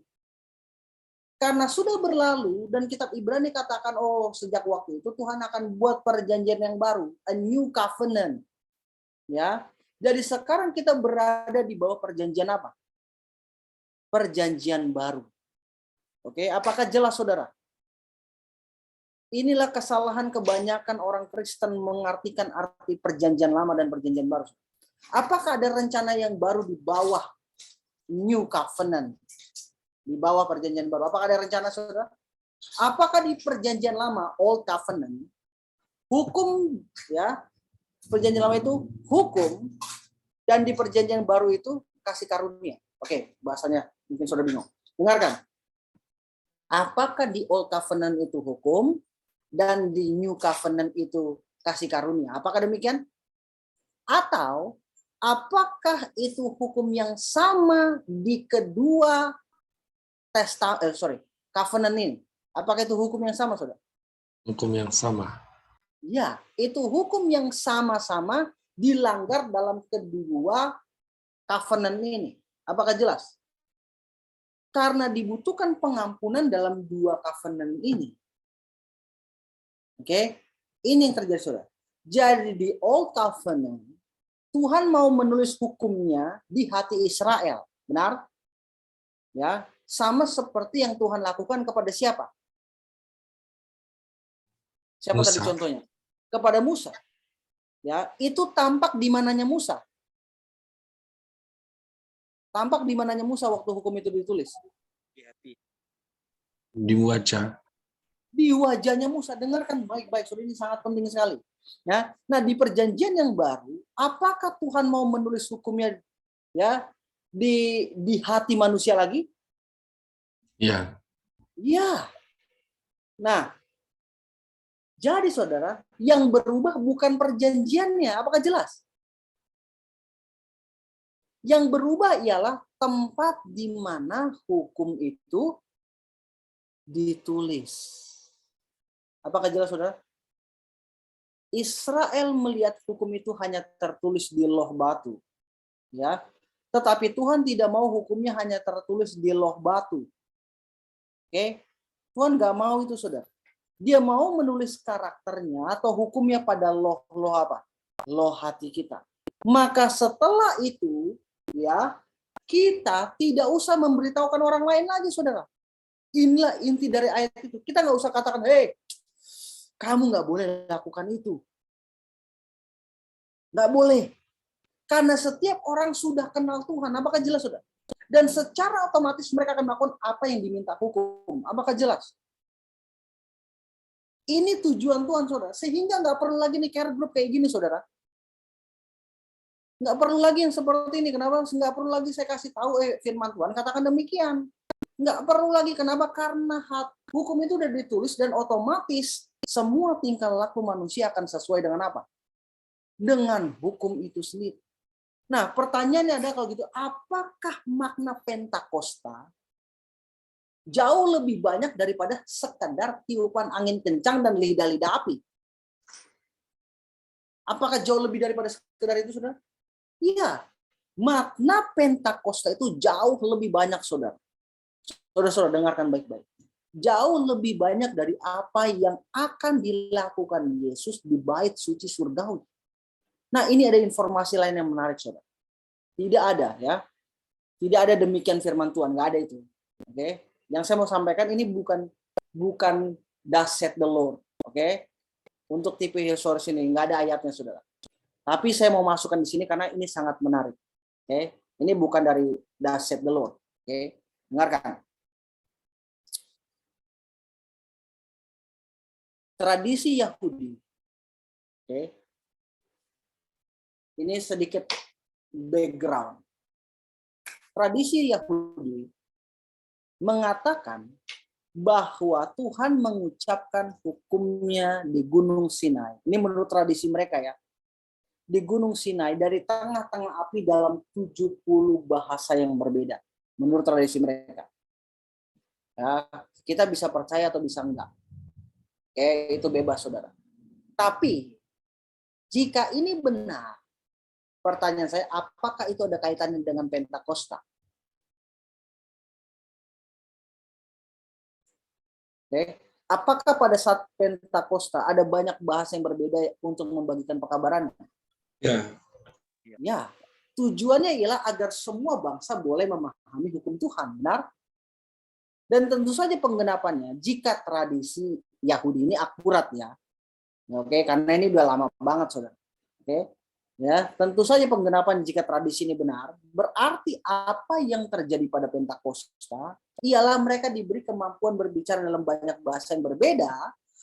karena sudah berlalu dan kitab Ibrani katakan, oh sejak waktu itu Tuhan akan buat perjanjian yang baru, a new covenant. Ya. Jadi sekarang kita berada di bawah perjanjian apa? Perjanjian baru. Oke, apakah jelas saudara? Inilah kesalahan kebanyakan orang Kristen mengartikan arti perjanjian lama dan perjanjian baru. Apakah ada rencana yang baru di bawah new covenant? Di bawah perjanjian baru. Apakah ada rencana saudara? Apakah di perjanjian lama, old covenant, hukum, ya, perjanjian lama itu hukum, dan di perjanjian baru itu kasih karunia. Oke, bahasanya mungkin saudara bingung. Dengarkan. Apakah di old covenant itu hukum, dan di new covenant itu kasih karunia? Apakah demikian? Atau apakah itu hukum yang sama di kedua covenant ini? Apakah itu hukum yang sama, saudara? Hukum yang sama. Ya, itu hukum yang sama-sama dilanggar dalam kedua covenant ini. Apakah jelas? Karena dibutuhkan pengampunan dalam dua covenant ini. Oke, ini yang terjadi, saudara. Jadi di Old Covenant, Tuhan mau menulis hukumnya di hati Israel. Benar? Ya, sama seperti yang Tuhan lakukan kepada siapa? Siapa Musa. tadi contohnya? Kepada Musa. Ya, itu tampak di mananya Musa? Tampak di mananya Musa waktu hukum itu ditulis? Di hati. Di wajah. Di wajahnya Musa. Dengarkan baik-baik, saudara, ini sangat penting sekali. Ya, nah di perjanjian yang baru, apakah Tuhan mau menulis hukumnya ya di hati manusia lagi? Ya. Ya. Nah, jadi saudara, yang berubah bukan perjanjiannya. Apakah jelas? Yang berubah ialah tempat di mana hukum itu ditulis. Apakah jelas, saudara? Israel melihat hukum itu hanya tertulis di loh batu. Ya. Tetapi Tuhan tidak mau hukumnya hanya tertulis di loh batu. Oke? Tuhan nggak mau itu, saudara. Dia mau menulis karakternya atau hukumnya pada loh apa? loh hati kita. Maka setelah itu, ya, kita tidak usah memberitahukan orang lain lagi, saudara. Inilah inti dari ayat itu. Kita nggak usah katakan, hei, kamu nggak boleh lakukan itu. Nggak boleh. Karena setiap orang sudah kenal Tuhan. Apakah jelas, saudara? Dan secara otomatis mereka akan melakukan apa yang diminta hukum. Apakah jelas? Ini tujuan Tuhan, saudara. Sehingga nggak perlu lagi nih care group kayak gini, saudara. Nggak perlu lagi yang seperti ini. Kenapa? Nggak perlu lagi saya kasih tahu firman Tuhan katakan demikian. Nggak perlu lagi. Kenapa? Karena hukum itu udah ditulis dan otomatis semua tingkah laku manusia akan sesuai dengan apa? Dengan hukum itu sendiri. Nah, pertanyaannya ada kalau gitu, apakah makna Pentakosta jauh lebih banyak daripada sekadar tiupan angin kencang dan lidah-lidah api? Apakah jauh lebih daripada sekedar itu, saudara? Iya. Makna Pentakosta itu jauh lebih banyak, saudara. Saudara-saudara, dengarkan baik-baik. Jauh lebih banyak dari apa yang akan dilakukan Yesus di bait suci surgawi. Nah, ini ada informasi lain yang menarik, saudara. Tidak ada, ya. Tidak ada demikian firman Tuhan, nggak ada itu. Oke. Yang saya mau sampaikan ini bukan thus said the Lord, oke. Untuk tipe Yesus ini nggak ada ayatnya, saudara. Tapi saya mau masukkan di sini karena ini sangat menarik. Oke. Ini bukan dari thus said the Lord. Oke. Dengarkan. Tradisi Yahudi. Oke. Ini sedikit background. Tradisi Yahudi mengatakan bahwa Tuhan mengucapkan hukumnya di Gunung Sinai. Ini menurut tradisi mereka, ya. Di Gunung Sinai dari tengah-tengah api dalam 70 bahasa yang berbeda. Menurut tradisi mereka. Ya, kita bisa percaya atau bisa enggak. Oke, itu bebas, saudara. Tapi jika ini benar, pertanyaan saya, apakah itu ada kaitannya dengan Pentakosta? Oke. Apakah pada saat Pentakosta ada banyak bahasa yang berbeda untuk membagikan pekabarannya? Ya. Ya. Tujuannya ialah agar semua bangsa boleh memahami hukum Tuhan, benar? Dan tentu saja penggenapannya, jika tradisi Yahudi ini akurat, ya. Oke, karena ini udah lama banget, saudara. Oke. Ya, tentu saja penggenapan jika tradisi ini benar, berarti apa yang terjadi pada Pentakosta ialah mereka diberi kemampuan berbicara dalam banyak bahasa yang berbeda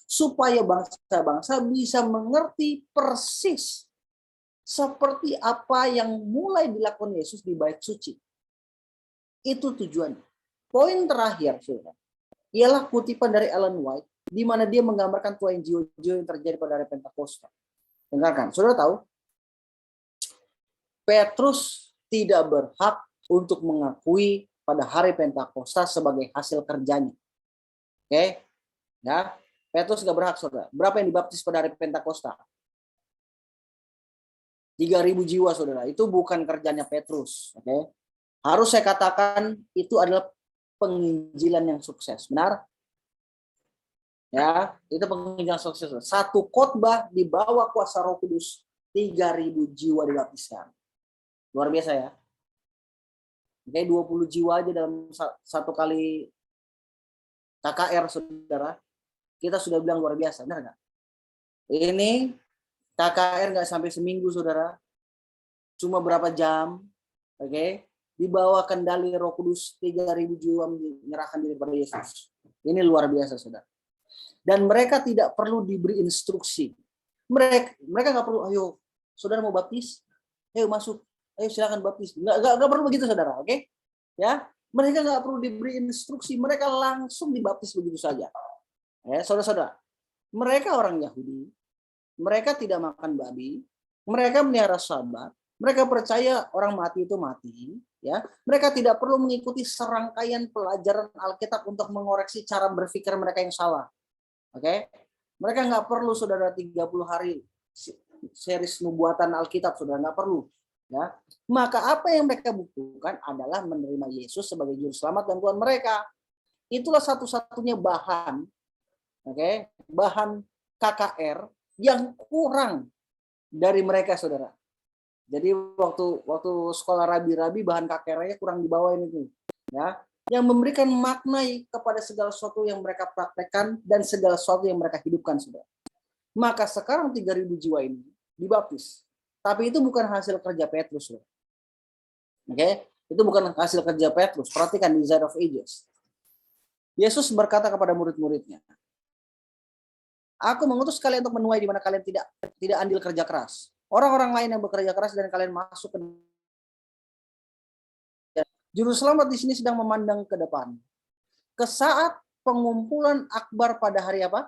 supaya bangsa-bangsa bisa mengerti persis seperti apa yang mulai dilakukan Yesus di bait suci. Itu tujuannya. Poin terakhir, saudara, ialah kutipan dari Ellen White di mana dia menggambarkan tuain jiwa-jiwa yang terjadi pada hari Pentakosta. Dengarkan, saudara tahu Petrus tidak berhak untuk mengakui pada hari Pentakosta sebagai hasil kerjanya. Oke? Ya, Petrus tidak berhak, saudara. Berapa yang dibaptis pada hari Pentakosta? 3.000 jiwa, saudara. Itu bukan kerjanya Petrus. Oke? Harus saya katakan itu adalah penginjilan yang sukses. Benar? Ya, itu penginjilan sukses. Satu khotbah di bawah kuasa Roh Kudus, 3.000 jiwa dibaptiskan. Luar biasa, ya. Oke, 20 jiwa aja dalam satu kali KKR, saudara. Kita sudah bilang luar biasa, benar nggak? Ini KKR nggak sampai seminggu, saudara. Cuma berapa jam, oke? Di bawah kendali Roh Kudus, 3.000 jiwa menyerahkan diri kepada Yesus. Ini luar biasa, saudara. Dan mereka tidak perlu diberi instruksi. Mereka nggak perlu, ayo, saudara mau baptis? Ayo masuk. Ayo silakan baptis. Nggak perlu begitu, saudara, oke? Ya, mereka nggak perlu diberi instruksi, mereka langsung dibaptis begitu saja. Ya, saudara-saudara, mereka orang Yahudi, mereka tidak makan babi, mereka melihara Sabat, mereka percaya orang mati itu mati. Ya, mereka tidak perlu mengikuti serangkaian pelajaran Alkitab untuk mengoreksi cara berpikir mereka yang salah. Oke? Mereka nggak perlu, saudara, 30 hari series nubuatan Alkitab, saudara, nggak perlu. Ya, maka apa yang mereka butuhkan adalah menerima Yesus sebagai juru selamat dan Tuhan mereka. Itulah satu-satunya bahan, bahan KKR yang kurang dari mereka, saudara. Jadi waktu sekolah rabi-rabi bahan kakeranya kurang dibawain itu, ya. Yang memberikan makna kepada segala sesuatu yang mereka praktekkan dan segala sesuatu yang mereka hidupkan, saudara. Maka sekarang 3.000 jiwa ini dibaptis. Tapi itu bukan hasil kerja Petrus, saudara. Oke, itu bukan hasil kerja Petrus. Perhatikan di Desire of Ages. Yesus berkata kepada murid-muridnya, Aku mengutus kalian untuk menuai di mana kalian tidak andil kerja keras. Orang-orang lain yang bekerja keras dan kalian masuk ke Juru selamat di sini sedang memandang ke depan. Ke saat pengumpulan akbar pada hari apa?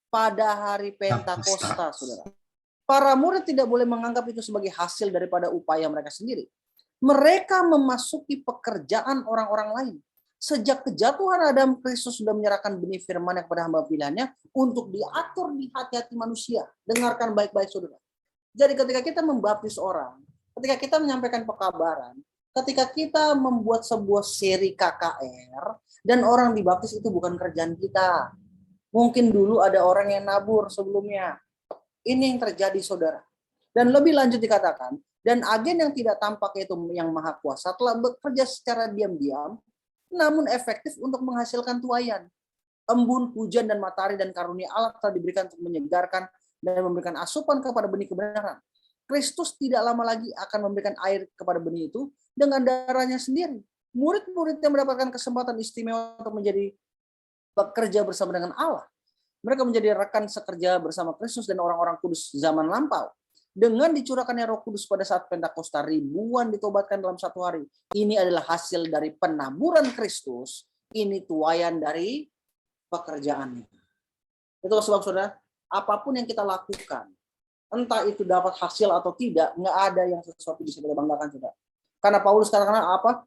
Pada hari Pentakosta, saudara. Para murid tidak boleh menganggap itu sebagai hasil daripada upaya mereka sendiri. Mereka memasuki pekerjaan orang-orang lain. Sejak kejatuhan Adam, Kristus sudah menyerahkan benih firman kepada hamba pilihannya untuk diatur di hati-hati manusia. Dengarkan baik-baik, saudara. Jadi ketika kita membaptis orang, ketika kita menyampaikan pekabaran, ketika kita membuat sebuah seri KKR, dan orang dibaptis itu bukan kerjaan kita. Mungkin dulu ada orang yang nabur sebelumnya. Ini yang terjadi, saudara. Dan lebih lanjut dikatakan, dan agen yang tidak tampak yaitu yang maha kuasa telah bekerja secara diam-diam, namun efektif untuk menghasilkan tuaian. Embun, hujan, dan matahari dan karunia Allah telah diberikan untuk menyegarkan dan memberikan asupan kepada benih kebenaran. Kristus tidak lama lagi akan memberikan air kepada benih itu dengan darahnya sendiri. Murid-murid yang mendapatkan kesempatan istimewa untuk menjadi bekerja bersama dengan Allah. Mereka menjadi rekan sekerja bersama Kristus dan orang-orang kudus zaman lampau. Dengan dicurahkannya Roh Kudus pada saat Pentakosta, ribuan ditobatkan dalam satu hari. Ini adalah hasil dari penaburan Kristus. Ini tuaian dari pekerjaannya. Itulah sebab, saudara, apapun yang kita lakukan, entah itu dapat hasil atau tidak, nggak ada yang sesuatu bisa kita banggakan, saudara. Karena Paulus katakan apa?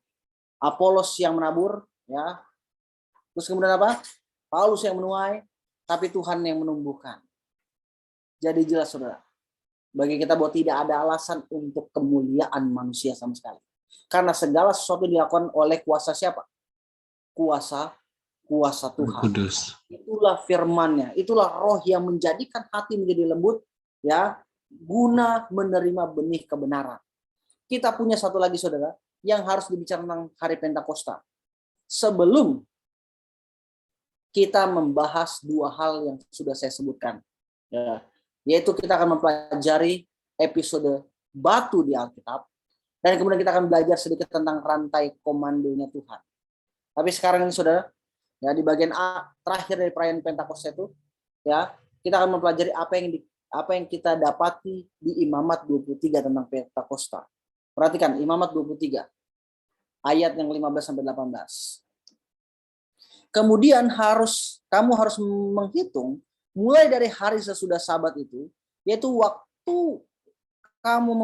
Apolos yang menabur, ya. Terus kemudian apa? Paulus yang menuai, tapi Tuhan yang menumbuhkan. Jadi jelas, saudara, bagi kita bahwa tidak ada alasan untuk kemuliaan manusia sama sekali. Karena segala sesuatu dilakukan oleh kuasa siapa? Kuasa Tuhan. Kudus. Itulah firman-Nya, itulah roh yang menjadikan hati menjadi lembut, ya, guna menerima benih kebenaran. Kita punya satu lagi, saudara, yang harus dibicarakan tentang hari Pentakosta. Sebelum kita membahas dua hal yang sudah saya sebutkan, ya, yaitu kita akan mempelajari episode batu di Alkitab, dan kemudian kita akan belajar sedikit tentang rantai komandonya Tuhan. Tapi sekarang ini, saudara, ya, di bagian terakhir dari perayaan Pentakosta itu, ya, kita akan mempelajari apa yang kita dapati di Imamat 23 tentang Pentakosta. Perhatikan Imamat 23 ayat yang 15 sampai 18. Kemudian kamu harus menghitung mulai dari hari sesudah Sabat itu, yaitu waktu kamu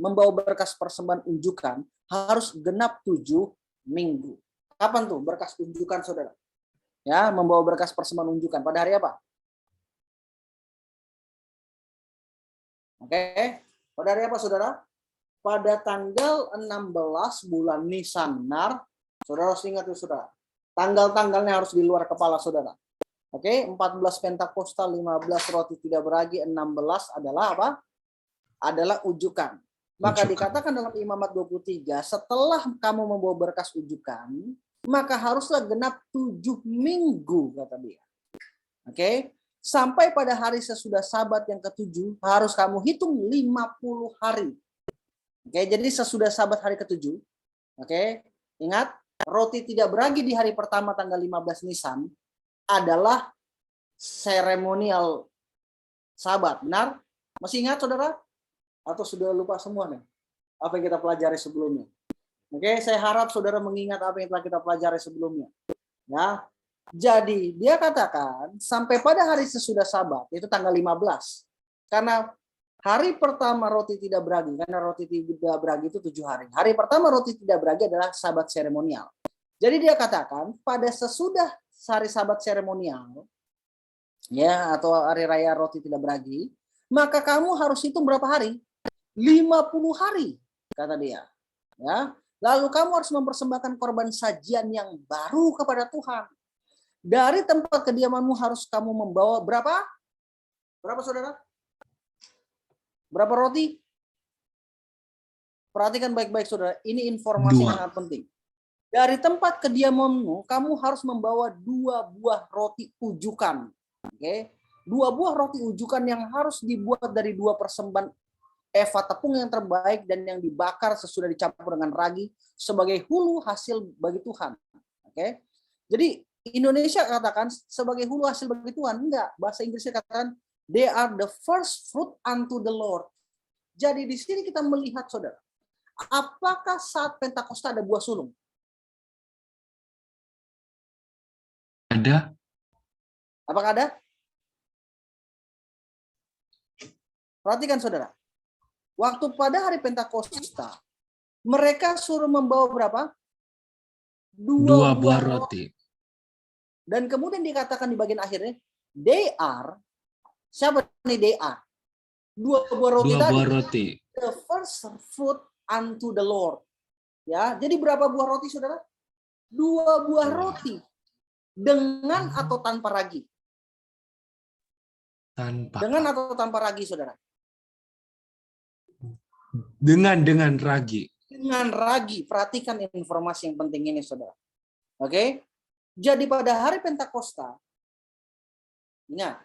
membawa berkas persembahan unjukan, harus genap 7 minggu. Kapan tuh berkas unjukan, saudara? Ya, membawa berkas persembahan unjukan pada hari apa? Oke, pada hari apa, saudara? Pada tanggal 16 bulan Nisanar. Saudara harus ingat itu, saudara. Tanggal-tanggalnya harus di luar kepala, saudara. Oke, 14 Pentakosta, 15 roti tidak beragi, 16 adalah apa? Adalah ujukan. Maka dikatakan dalam Imamat 23, setelah kamu membawa berkas ujukan, maka haruslah genap 7 minggu, kata dia. Oke, sampai pada hari sesudah Sabat yang ke-7, harus kamu hitung 50 hari. Oke, jadi sesudah Sabat hari ke-7, oke, ingat, roti tidak beragi di hari pertama tanggal 15 Nisan adalah seremonial Sabat. Benar? Masih ingat, saudara? Atau sudah lupa semua nih apa yang kita pelajari sebelumnya? Oke, saya harap saudara mengingat apa yang telah kita pelajari sebelumnya. Ya. Jadi, dia katakan sampai pada hari sesudah Sabat, itu tanggal 15. Karena hari pertama roti tidak beragi, karena roti tidak beragi itu 7 hari. Hari pertama roti tidak beragi adalah Sabat seremonial. Jadi dia katakan pada sesudah hari Sabat seremonial, ya, atau hari raya roti tidak beragi, maka kamu harus hitung berapa hari? 50 hari, kata dia. Ya, lalu kamu harus mempersembahkan korban sajian yang baru kepada Tuhan. Dari tempat kediamanmu harus kamu membawa berapa? Berapa, saudara? Berapa roti? Perhatikan baik-baik saudara, ini informasi yang sangat penting. Dari tempat kediamanmu, kamu harus membawa 2 buah roti ujukan. Oke? 2 buah roti ujukan yang harus dibuat dari 2 persembahan eva tepung yang terbaik dan yang dibakar sesudah dicampur dengan ragi sebagai hulu hasil bagi Tuhan. Oke? Jadi Indonesia katakan sebagai hulu hasil bagi Tuhan. Enggak, bahasa Inggrisnya katakan they are the first fruit unto the Lord. Jadi di sini kita melihat saudara, apakah saat Pentakosta ada buah sulung? Ada. Apakah ada? Perhatikan saudara. Waktu pada hari Pentakosta, mereka suruh membawa berapa? 2 buah roti. Dan kemudian dikatakan di bagian akhirnya, they are, siapa nih they are? 2 buah roti 2 tadi. buah roti. The first fruit unto the Lord. Ya, jadi berapa buah roti saudara? 2 buah roti. Dengan atau tanpa ragi? Dengan atau tanpa ragi, saudara? Dengan ragi. Dengan ragi. Perhatikan informasi yang penting ini, saudara. Oke? Jadi pada hari Pentakosta, ingat,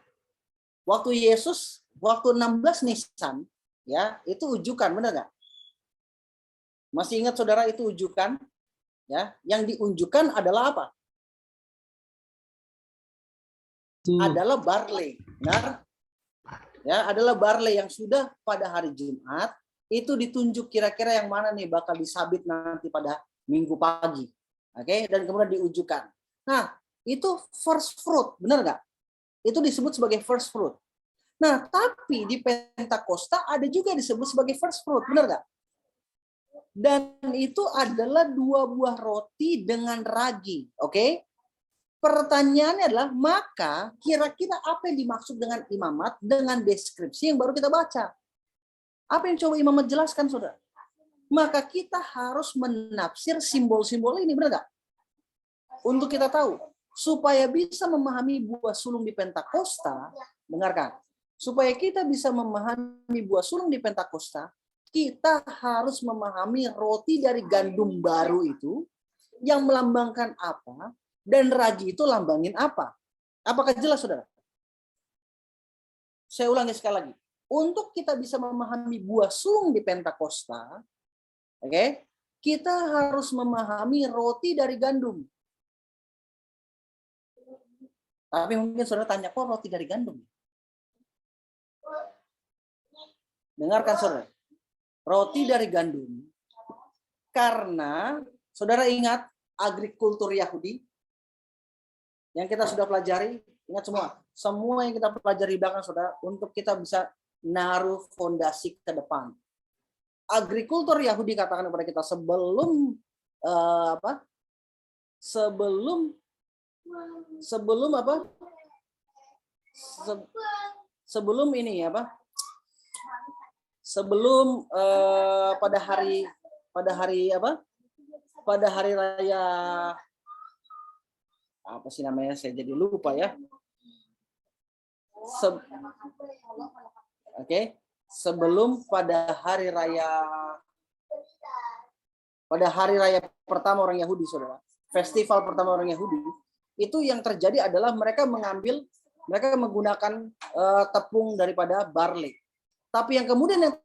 waktu Yesus, waktu 16 Nisan, ya, itu ujukan, benar nggak? Masih ingat saudara itu ujukan? Ya, yang diunjukkan adalah apa? Adalah barley, benar? Ya, adalah barley yang sudah pada hari Jumat itu ditunjuk kira-kira yang mana nih bakal disabit nanti pada Minggu pagi. Oke, dan kemudian diujukan. Nah, itu first fruit, benar nggak? Itu disebut sebagai first fruit. Nah, tapi di Pentakosta ada juga disebut sebagai first fruit, benar nggak? Dan itu adalah 2 buah roti dengan ragi, oke? Pertanyaannya adalah, maka kira-kira apa yang dimaksud dengan imamat dengan deskripsi yang baru kita baca? Apa yang coba imamat jelaskan, saudara? Maka kita harus menafsir simbol-simbol ini, benar nggak? Untuk kita tahu, supaya bisa memahami buah sulung di Pentakosta, dengarkan, supaya kita bisa memahami buah sulung di Pentakosta, kita harus memahami roti dari gandum baru itu yang melambangkan apa, dan ragi itu lambangin apa? Apakah jelas, saudara? Saya ulangi sekali lagi. Untuk kita bisa memahami buah sulung di Pentakosta, oke, kita harus memahami roti dari gandum. Tapi mungkin saudara tanya, kok roti dari gandum? Dengarkan saudara. Roti dari gandum. Karena, saudara ingat agrikultur Yahudi? Yang kita sudah pelajari, ingat semua yang kita pelajari di belakang saudara, untuk kita bisa naruh fondasi ke depan. Agrikultur Yahudi katakan kepada kita sebelum sebelum ini apa? Sebelum pada hari raya apa sih namanya, saya jadi lupa ya. Sebelum pada hari raya pertama orang Yahudi, saudara, festival pertama orang Yahudi, itu yang terjadi adalah mereka menggunakan tepung daripada barley. Tapi yang kemudian yang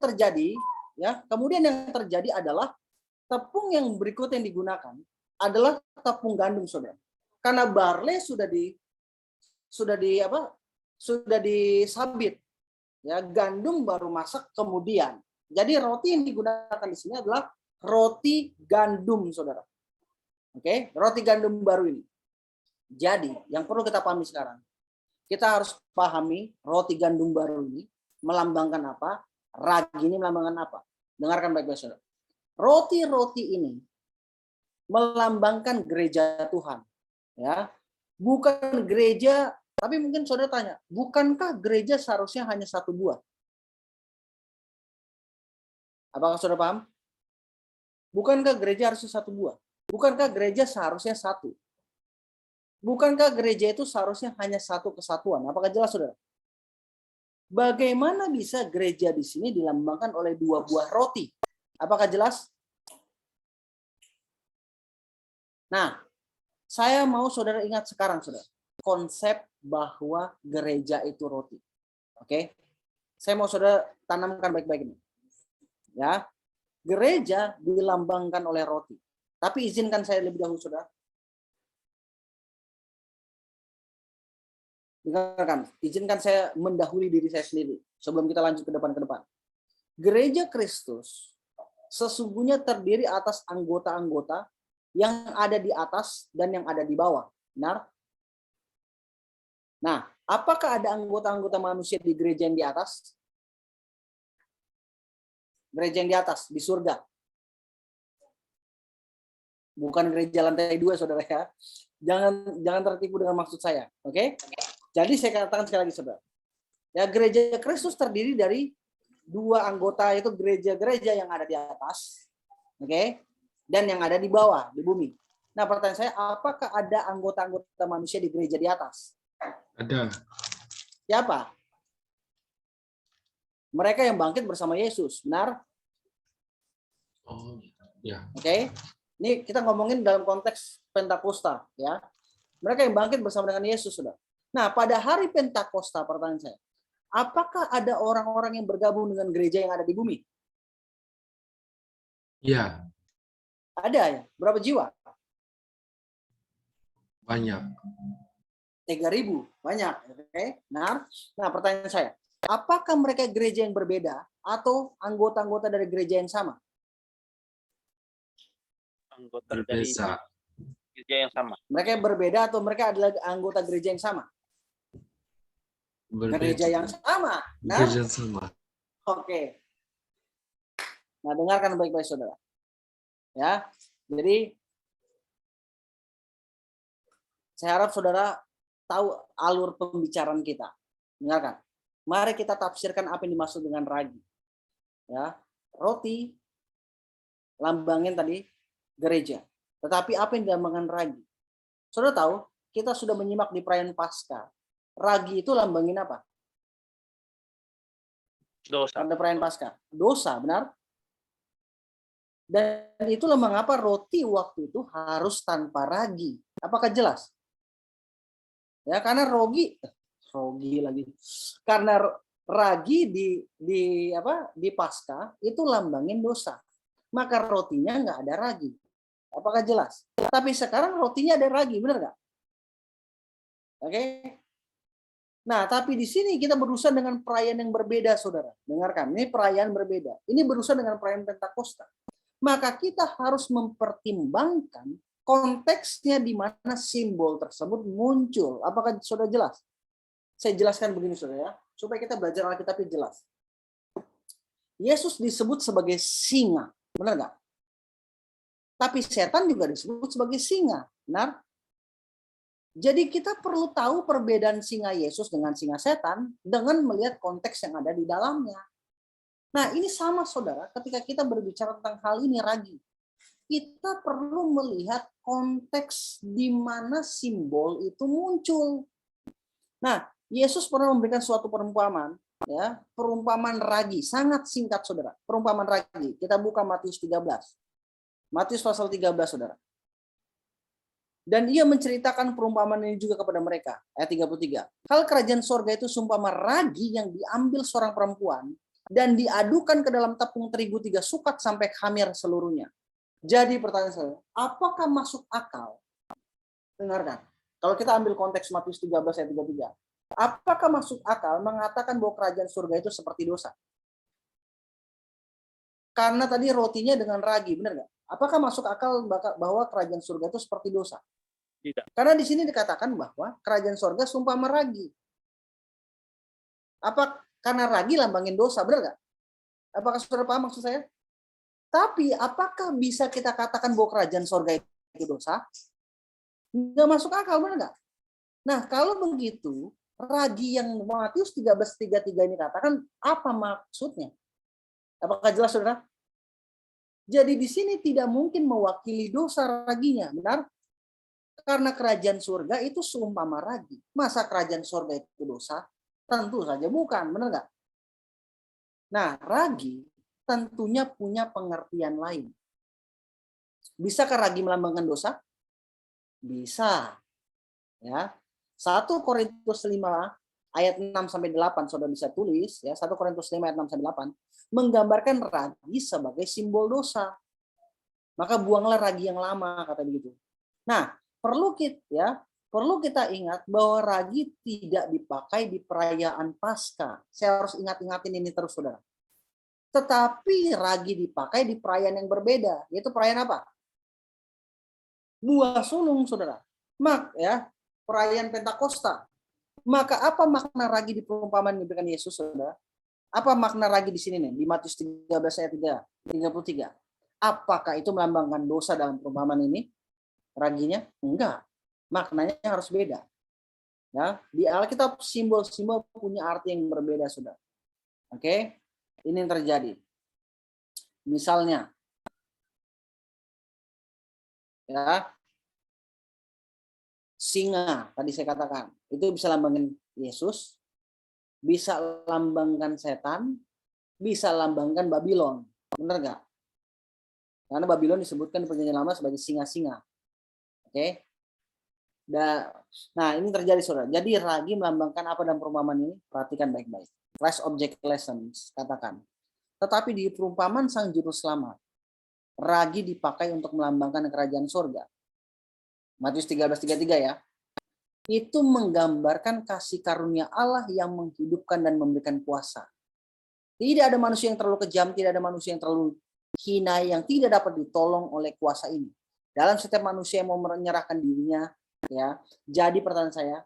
terjadi adalah tepung yang berikut yang digunakan adalah tepung gandum, saudara. Karena barley sudah disabit, ya, gandum baru masak kemudian. Jadi roti yang digunakan di sini adalah roti gandum, saudara. Oke, roti gandum baru ini. Jadi yang perlu kita pahami sekarang, kita harus pahami roti gandum baru ini melambangkan apa, ragi ini melambangkan apa. Dengarkan baik-baik, saudara. Roti-roti ini melambangkan gereja Tuhan. Ya, bukan gereja, tapi mungkin saudara tanya, bukankah gereja seharusnya hanya 1 buah? Apakah saudara paham? Bukankah gereja harusnya 1 buah? Bukankah gereja seharusnya 1? Bukankah gereja itu seharusnya hanya 1 kesatuan? Apakah jelas, saudara? Bagaimana bisa gereja di sini dilambangkan oleh 2 buah roti? Apakah jelas? Nah, saya mau saudara ingat sekarang, saudara, konsep bahwa gereja itu roti. Oke? Saya mau saudara tanamkan baik-baik ini. Ya, gereja dilambangkan oleh roti. Tapi izinkan saya lebih dahulu, saudara. Dengarkan, izinkan saya mendahului diri saya sendiri sebelum kita lanjut ke depan. Gereja Kristus sesungguhnya terdiri atas anggota-anggota yang ada di atas dan yang ada di bawah. Benar? Nah, apakah ada anggota-anggota manusia di gereja yang di atas? Gereja yang di atas, di surga. Bukan gereja lantai 2, saudara ya. Jangan tertipu dengan maksud saya. Oke? Jadi saya katakan sekali lagi, saudara. Ya, gereja Kristus terdiri dari 2 anggota, yaitu gereja-gereja yang ada di atas, oke, dan yang ada di bawah, di bumi. Nah, pertanyaan saya, apakah ada anggota-anggota manusia di gereja di atas? Ada. Siapa? Mereka yang bangkit bersama Yesus, benar? Oh, ya. Oke. Ini kita ngomongin dalam konteks Pentakosta, ya. Mereka yang bangkit bersama dengan Yesus, sudah. Nah, pada hari Pentakosta, pertanyaan saya, apakah ada orang-orang yang bergabung dengan gereja yang ada di bumi? Iya, Ada ya? Berapa jiwa? banyak. 3.000, banyak. Oke. Nah, pertanyaan saya, apakah mereka gereja yang berbeda atau anggota-anggota dari gereja yang sama? Anggota dari Berbeda. gereja yang sama. Mereka berbeda atau mereka adalah anggota gereja yang sama? Gereja yang sama. Nah, Gereja yang sama. oke. Nah, dengarkan baik-baik, saudara. Ya, jadi saya harap saudara tahu alur pembicaraan kita. Dengarkan. Mari kita tafsirkan apa yang dimaksud dengan ragi. Ya, roti lambangin tadi gereja. Tetapi apa yang dilambangkan ragi? Saudara tahu, kita sudah menyimak di perayaan Paskah. Ragi itu lambangin apa? Dosa. Pada perayaan Paskah. Dosa, benar? Dan itulah mengapa roti waktu itu harus tanpa ragi. Apakah jelas? Ya, karena rogi lagi. Karena ragi di Paskah itu lambangin dosa. Maka rotinya nggak ada ragi. Apakah jelas? Tapi sekarang rotinya ada ragi, benar nggak? Oke. Nah, tapi di sini kita berurusan dengan perayaan yang berbeda, saudara. Dengarkan, ini perayaan berbeda. Ini berurusan dengan perayaan Pentakosta. Maka kita harus mempertimbangkan konteksnya di mana simbol tersebut muncul. Apakah sudah jelas? Saya jelaskan begini, saudara, ya, supaya kita belajar Alkitab jelas. Yesus disebut sebagai singa, benar nggak? Tapi setan juga disebut sebagai singa, benar? Jadi kita perlu tahu perbedaan singa Yesus dengan singa setan dengan melihat konteks yang ada di dalamnya. Nah, ini sama, saudara, ketika kita berbicara tentang hal ini ragi. Kita perlu melihat konteks di mana simbol itu muncul. Nah, Yesus pernah memberikan suatu perumpamaan, ya, perumpamaan ragi, sangat singkat, saudara. Perumpamaan ragi. Kita buka Matius 13. Matius pasal 13, saudara. Dan ia menceritakan perumpamaan ini juga kepada mereka. Ayat 33. Hal kerajaan sorga itu seumpama ragi yang diambil seorang perempuan dan diadukan ke dalam tepung terigu 3 sukat sampai khamir seluruhnya. Jadi pertanyaan saya, apakah masuk akal? Dengarkan. Kalau kita ambil konteks Matius 13 ayat 33. Apakah masuk akal mengatakan bahwa kerajaan surga itu seperti dosa? Karena tadi rotinya dengan ragi, benar nggak? Apakah masuk akal bahwa kerajaan surga itu seperti dosa? Tidak. Karena di sini dikatakan bahwa kerajaan surga seumpama ragi. Apa karena ragi lambangin dosa, benar nggak? Apakah saudara paham maksud saya? Tapi apakah bisa kita katakan bahwa kerajaan surga itu dosa? Nggak masuk akal, benar nggak? Nah, kalau begitu, ragi yang Matius 13:33 ini katakan apa maksudnya? Apakah jelas, saudara? Jadi di sini tidak mungkin mewakili dosa raginya, benar? Karena kerajaan surga itu seumpama ragi. Masa kerajaan surga itu dosa? Tentu saja bukan, benar nggak? Nah, ragi tentunya punya pengertian lain. Bisakah ragi melambangkan dosa? Bisa. Ya. 1 Korintus 5 ayat 6 sampai 8 Saudara bisa tulis ya, 1 Korintus 5 ayat 6 sampai 8 menggambarkan ragi sebagai simbol dosa. Maka buanglah ragi yang lama, kata begitu. Nah, perlu kita ingat bahwa ragi tidak dipakai di perayaan Paskah. Saya harus ingatin ini terus, Saudara. Tetapi ragi dipakai di perayaan yang berbeda, yaitu perayaan apa? Buah sulung, Saudara. Perayaan Pentakosta. Maka apa makna ragi di perumpamaan yang diberikan Yesus, Saudara? Apa makna ragi di sini nih? Di Matius 13 ayat 33. Apakah itu melambangkan dosa dalam perumpamaan ini? Raginya? Enggak. Maknanya harus beda. Ya, di Alkitab simbol-simbol punya arti yang berbeda, Saudara. Oke? Ini yang terjadi. Misalnya ya, singa tadi saya katakan, itu bisa lambangkan Yesus, bisa lambangkan setan, bisa lambangkan Babylon. Benar nggak? Karena Babylon disebutkan di Perjanjian Lama sebagai singa-singa. Oke? Nah, ini terjadi, Saudara. Jadi ragi melambangkan apa dalam perumpamaan ini? Perhatikan baik-baik. Class object lessons, katakan. Tetapi di perumpamaan Sang Juru Selamat, ragi dipakai untuk melambangkan kerajaan surga. Matius 13:33 ya. Itu menggambarkan kasih karunia Allah yang menghidupkan dan memberikan kuasa. Tidak ada manusia yang terlalu kejam, tidak ada manusia yang terlalu hina yang tidak dapat ditolong oleh kuasa ini. Dalam setiap manusia yang mau menyerahkan dirinya, ya. Jadi pertanyaan saya,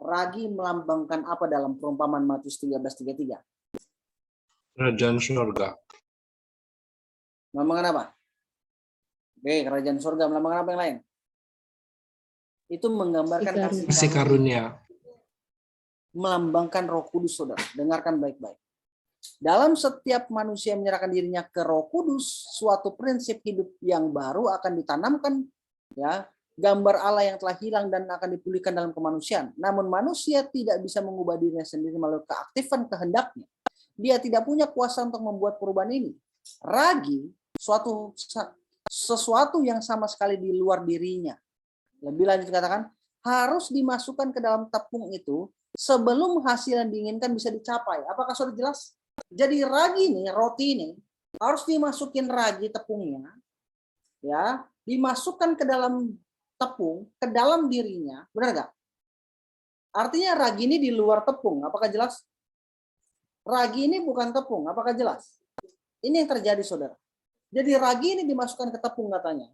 ragi melambangkan apa dalam perumpamaan Matius 13:33? Kerajaan surga. Melambangkan apa? Oke, kerajaan surga. Melambangkan apa yang lain? Itu menggambarkan Kasih karunia. Melambangkan Roh Kudus, Saudara. Dengarkan baik-baik. Dalam setiap manusia yang menyerahkan dirinya ke Roh Kudus, suatu prinsip hidup yang baru akan ditanamkan, ya, gambar Allah yang telah hilang dan akan dipulihkan dalam kemanusiaan. Namun manusia tidak bisa mengubah dirinya sendiri melalui keaktifan kehendaknya. Dia tidak punya kuasa untuk membuat perubahan ini. Ragi sesuatu yang sama sekali di luar dirinya. Lebih lanjut katakan, harus dimasukkan ke dalam tepung itu sebelum hasil yang diinginkan bisa dicapai. Apakah sudah jelas? Jadi ragi nih, roti ini harus dimasukin ragi tepungnya, ya, dimasukkan ke dalam tepung, ke dalam dirinya, benar nggak? Artinya ragi ini di luar tepung. Apakah jelas? Ragi ini bukan tepung. Apakah jelas? Ini yang terjadi, Saudara. Jadi ragi ini dimasukkan ke tepung katanya.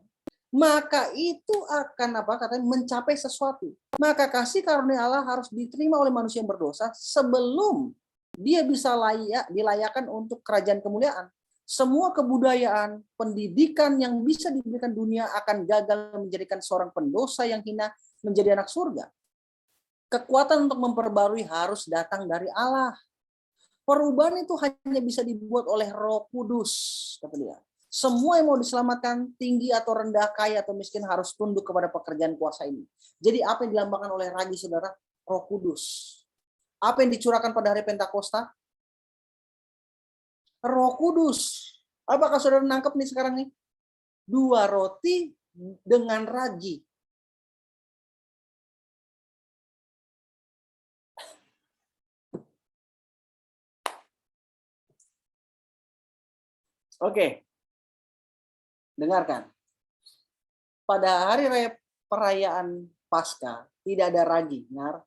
Maka itu akan apa? Katanya mencapai sesuatu. Maka kasih karunia Allah harus diterima oleh manusia yang berdosa sebelum dia bisa dilayakkan untuk kerajaan kemuliaan. Semua kebudayaan, pendidikan yang bisa diberikan dunia akan gagal menjadikan seorang pendosa yang hina menjadi anak surga. Kekuatan untuk memperbarui harus datang dari Allah. Perubahan itu hanya bisa dibuat oleh Roh Kudus, kata dia. Semua yang mau diselamatkan, tinggi atau rendah, kaya atau miskin, harus tunduk kepada pekerjaan kuasa ini. Jadi apa yang dilambangkan oleh ragi, Saudara? Roh Kudus. Apa yang dicurahkan pada hari Pentakosta? Roh Kudus. Apakah Saudara nangkep nih sekarang nih? 2 roti dengan ragi. Oke. Dengarkan. Pada hari raya perayaan Paskah tidak ada ragi, benar?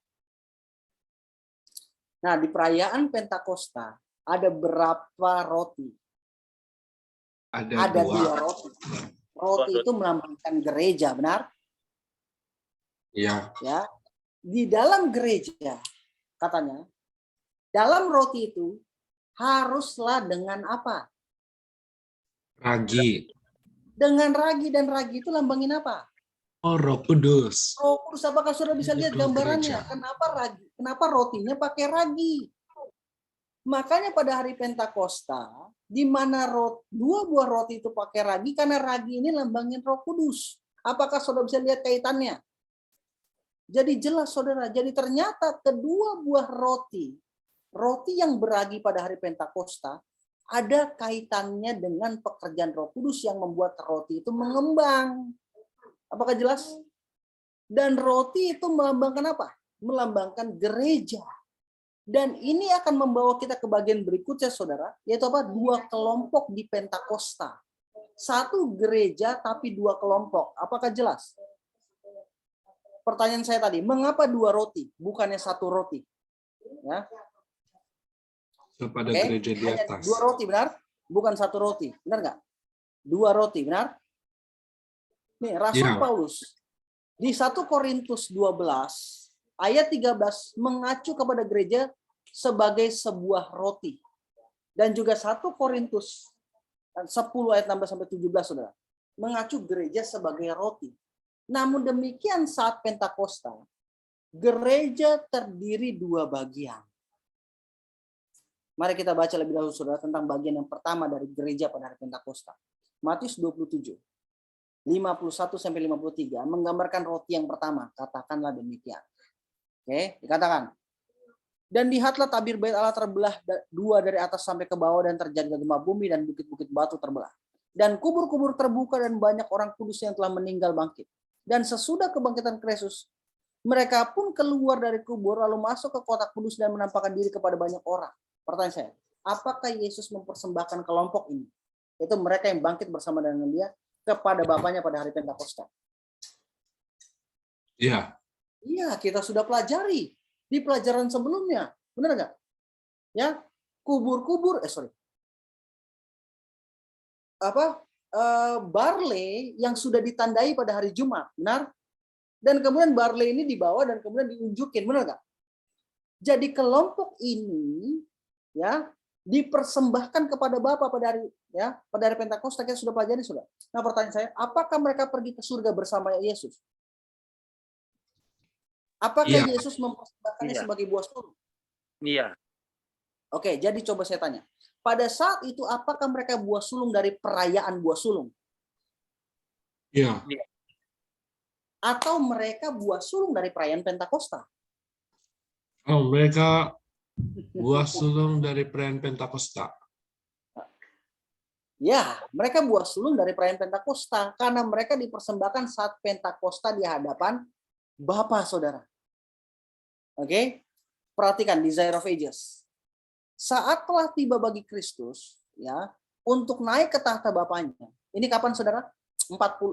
Nah, di perayaan Pentakosta ada berapa roti? Ada 2 roti. Roti itu melambangkan gereja, benar? Iya. Ya. Di dalam gereja, katanya, dalam roti itu haruslah dengan apa? Ragi. Dengan ragi, dan ragi itu lambangin apa? Oh, Roh Kudus. Roh Kudus. Apakah Saudara bisa lihat Itu gambarannya? gereja. Kenapa ragi? Kenapa rotinya pakai ragi? Makanya pada hari Pentakosta, di mana 2 buah roti itu pakai ragi, karena ragi ini lambangin Roh Kudus. Apakah Saudara bisa lihat kaitannya? Jadi jelas, Saudara. Jadi ternyata kedua buah roti roti yang beragi pada hari Pentakosta ada kaitannya dengan pekerjaan Roh Kudus yang membuat roti itu mengembang. Apakah jelas? Dan roti itu melambangkan apa? Melambangkan gereja. Dan ini akan membawa kita ke bagian berikutnya, saudara, yaitu apa? 2 kelompok di Pentakosta. 1 gereja tapi 2 kelompok. Apakah jelas? Pertanyaan saya tadi, mengapa 2 roti, bukannya 1 roti? Ya. Kepada Oke, gereja di hanya atas. 2 roti, benar? Bukan 1 roti, benar nggak? 2 roti, benar? Nih, Rasul Ya. Paulus di 1 Korintus 12 ayat 13 mengacu kepada gereja sebagai sebuah roti. Dan juga 1 Korintus 10 ayat 16 sampai 17, saudara, mengacu gereja sebagai roti. Namun demikian saat Pentakosta, gereja terdiri 2 bagian. Mari kita baca lebih dahulu, saudara, tentang bagian yang pertama dari gereja pada hari Pentakosta. Matius 27, 51 sampai 53 menggambarkan roti yang pertama. Katakanlah demikian. Oke, dikatakan. Dan lihatlah tabir bait Allah terbelah 2 dari atas sampai ke bawah, dan terjadi gempa bumi dan bukit-bukit batu terbelah. Dan kubur-kubur terbuka dan banyak orang kudus yang telah meninggal bangkit. Dan sesudah kebangkitan Kristus, mereka pun keluar dari kubur lalu masuk ke kota kudus dan menampakkan diri kepada banyak orang. Pertanyaan saya, apakah Yesus mempersembahkan kelompok ini? Itu mereka yang bangkit bersama dengan dia kepada Bapaknya pada hari Pentakosta. Iya. Iya, kita sudah pelajari di pelajaran sebelumnya. Benar nggak? Ya, kubur-kubur, barley yang sudah ditandai pada hari Jumat, benar? Dan kemudian barley ini dibawa dan kemudian diunjukin, benar nggak? Jadi kelompok ini ya dipersembahkan kepada Bapa pada hari Pentakosta. Kita sudah pelajari, sudah. Nah, pertanyaan saya, apakah mereka pergi ke surga bersama Yesus? Apakah Iya. Yesus mempersembahkannya Iya. sebagai buah sulung? Iya. Oke, jadi coba saya tanya. Pada saat itu apakah mereka buah sulung dari perayaan buah sulung? Iya. Atau mereka buah sulung dari perayaan Pentakosta? Oh, mereka buah sulung dari perayaan Pentakosta. Ya, mereka buah sulung dari perayaan Pentakosta karena mereka dipersembahkan saat Pentakosta di hadapan Bapa, saudara. Oke, perhatikan Desire of Ages. Saat telah tiba bagi Kristus, ya, untuk naik ke tahta Bapaknya. Ini kapan, saudara?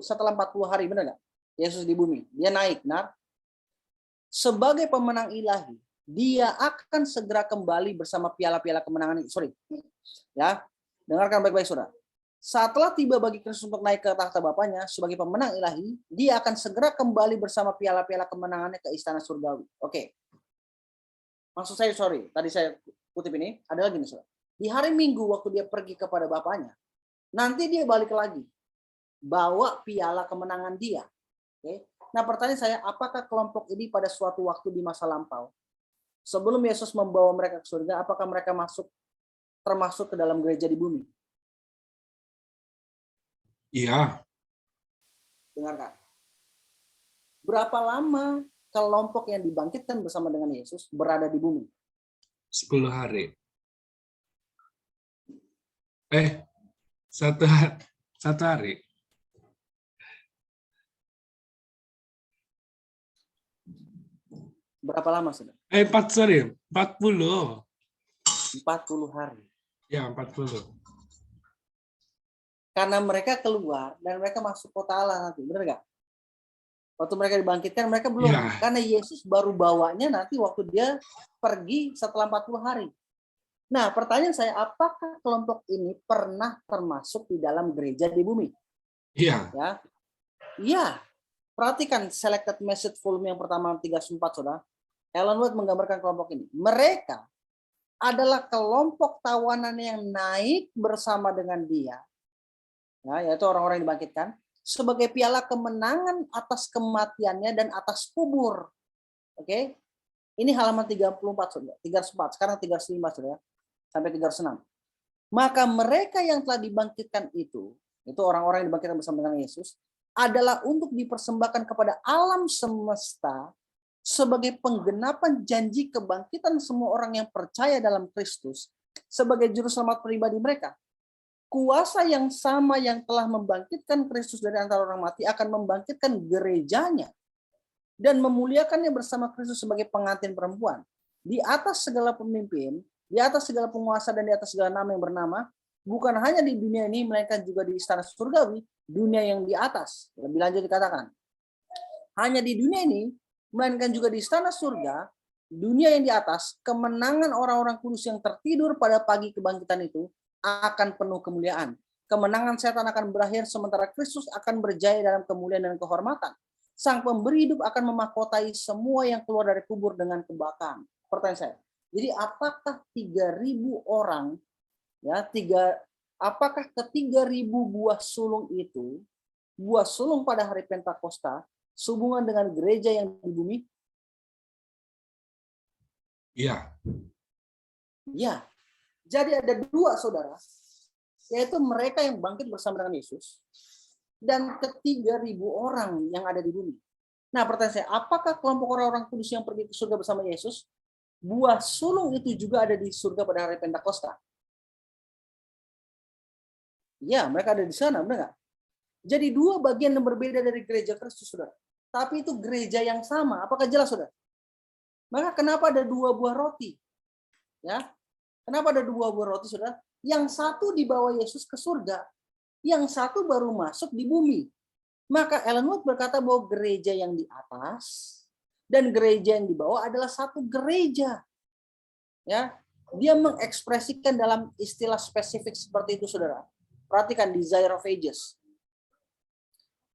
Setelah 40 hari, benar nggak? Yesus di bumi, dia naik, benar? Sebagai pemenang ilahi, dia akan segera kembali bersama piala-piala kemenangan. Ya, dengarkan baik-baik, saudara. Setelah tiba bagi Kristus untuk naik ke tahta Bapaknya sebagai pemenang ilahi, dia akan segera kembali bersama piala-piala kemenangannya ke istana surgawi. Oke. Maksud saya, tadi saya kutip ini, ada lagi nih, saudara. Di hari Minggu waktu dia pergi kepada Bapaknya, nanti dia balik lagi, bawa piala kemenangan dia. Oke. Nah, pertanyaan saya, apakah kelompok ini pada suatu waktu di masa lampau, sebelum Yesus membawa mereka ke surga, apakah mereka termasuk ke dalam gereja di bumi? Iya. Dengarkan. Berapa lama kelompok yang dibangkitkan bersama dengan Yesus berada di bumi? 10 hari. Satu hari. Berapa lama, saudara? 40. 40 hari. Ya, 40. Karena mereka keluar dan mereka masuk kota Allah nanti, benar nggak? Waktu mereka dibangkitkan, mereka belum. Ya. Karena Yesus baru bawanya nanti waktu dia pergi setelah 40 hari. Nah, pertanyaan saya, apakah kelompok ini pernah termasuk di dalam gereja di bumi? Iya. Ya. Iya. Perhatikan selected message volume yang pertama 34, saudara. Ellen White menggambarkan kelompok ini. Mereka adalah kelompok tawanan yang naik bersama dengan dia, ya, yaitu orang-orang yang dibangkitkan, sebagai piala kemenangan atas kematiannya dan atas kubur. Oke? Ini halaman 34, saudara. 34, sekarang 35, saudara. Sampai 36. Maka mereka yang telah dibangkitkan itu orang-orang yang dibangkitkan bersama dengan Yesus, adalah untuk dipersembahkan kepada alam semesta sebagai penggenapan janji kebangkitan semua orang yang percaya dalam Kristus sebagai juru selamat pribadi mereka. Kuasa yang sama yang telah membangkitkan Kristus dari antara orang mati akan membangkitkan gerejanya dan memuliakannya bersama Kristus sebagai pengantin perempuan. Di atas segala pemimpin, di atas segala penguasa, dan di atas segala nama yang bernama, bukan hanya di dunia ini, melainkan juga di istana surgawi, dunia yang di atas. Lebih lanjut dikatakan, hanya di dunia ini, melainkan juga di istana surga, dunia yang di atas, kemenangan orang-orang kudus yang tertidur pada pagi kebangkitan itu akan penuh kemuliaan. Kemenangan setan akan berakhir sementara Kristus akan berjaya dalam kemuliaan dan kehormatan. Sang pemberi hidup akan memahkotai semua yang keluar dari kubur dengan kebakaran. Pertanyaan saya, jadi apakah 3.000 orang, ya, apakah ke 3.000 buah sulung itu, buah sulung pada hari Pentakosta, sehubungan dengan gereja yang di bumi? Iya. Ya. Jadi ada 2, saudara, yaitu mereka yang bangkit bersama dengan Yesus dan ke 3.000 orang yang ada di bumi. Nah, pertanyaan saya, apakah kelompok orang-orang kudus yang pergi ke surga bersama Yesus, buah sulung itu juga ada di surga pada hari Pentakosta? Ya, mereka ada di sana, benar nggak? Jadi 2 bagian yang berbeda dari gereja Kristus, saudara. Tapi itu gereja yang sama. Apakah jelas, saudara? Maka kenapa ada 2 buah roti? Ya, kenapa ada 2 buah roti, saudara? Yang satu dibawa Yesus ke surga, yang satu baru masuk di bumi. Maka Ellen White berkata bahwa gereja yang di atas dan gereja yang di bawah adalah satu gereja. Ya, dia mengekspresikan dalam istilah spesifik seperti itu, saudara. Perhatikan Desire of Ages.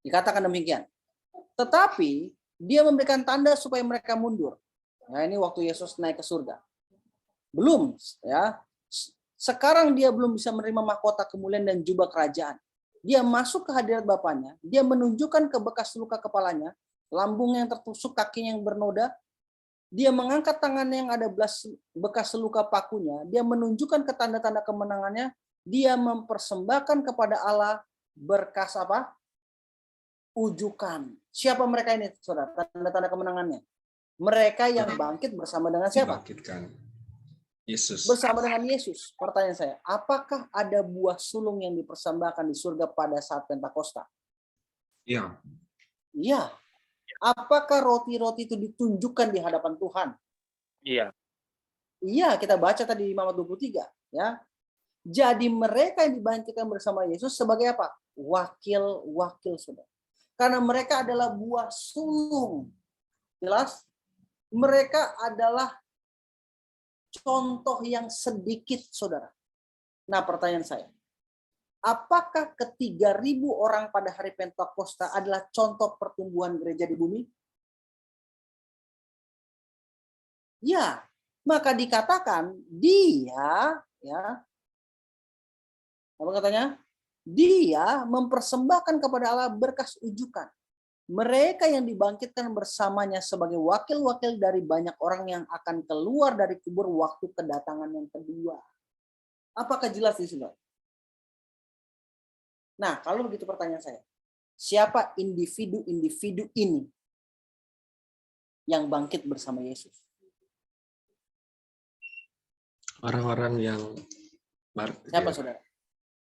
Dikatakan demikian. Tetapi dia memberikan tanda supaya mereka mundur. Nah, ini waktu Yesus naik ke surga. Belum, ya. Sekarang dia belum bisa menerima mahkota kemuliaan dan jubah kerajaan. Dia masuk ke hadirat Bapaknya, dia menunjukkan ke bekas luka kepalanya, lambung yang tertusuk, kakinya yang bernoda. Dia mengangkat tangannya yang ada bekas luka pakunya, dia menunjukkan ke tanda-tanda kemenangannya, dia mempersembahkan kepada Allah berkas apa? Ujukan. Siapa mereka ini, saudara? Tanda-tanda kemenangannya. Mereka yang bangkit bersama dengan siapa? Dibangkitkan. Yesus. Bersama dengan Yesus. Pertanyaan saya, apakah ada buah sulung yang dipersembahkan di surga pada saat Pentakosta? Iya. Iya. Apakah roti-roti itu ditunjukkan di hadapan Tuhan? Iya. Iya, kita baca tadi di Mazmur 23, ya. Jadi mereka yang dibangkitkan bersama Yesus sebagai apa? Wakil-wakil, saudara. Karena mereka adalah buah sulung. Jelas? Mereka adalah contoh yang sedikit, saudara. Nah, pertanyaan saya, apakah ke 3.000 orang pada hari Pentakosta adalah contoh pertumbuhan gereja di bumi? Ya, maka dikatakan dia, ya, apa katanya? Dia mempersembahkan kepada Allah berkas ujukan. Mereka yang dibangkitkan bersamanya sebagai wakil-wakil dari banyak orang yang akan keluar dari kubur waktu kedatangan yang kedua. Apakah jelas di sini? Nah, kalau begitu pertanyaan saya, siapa individu-individu ini yang bangkit bersama Yesus? Orang-orang yang Siapa, saudara?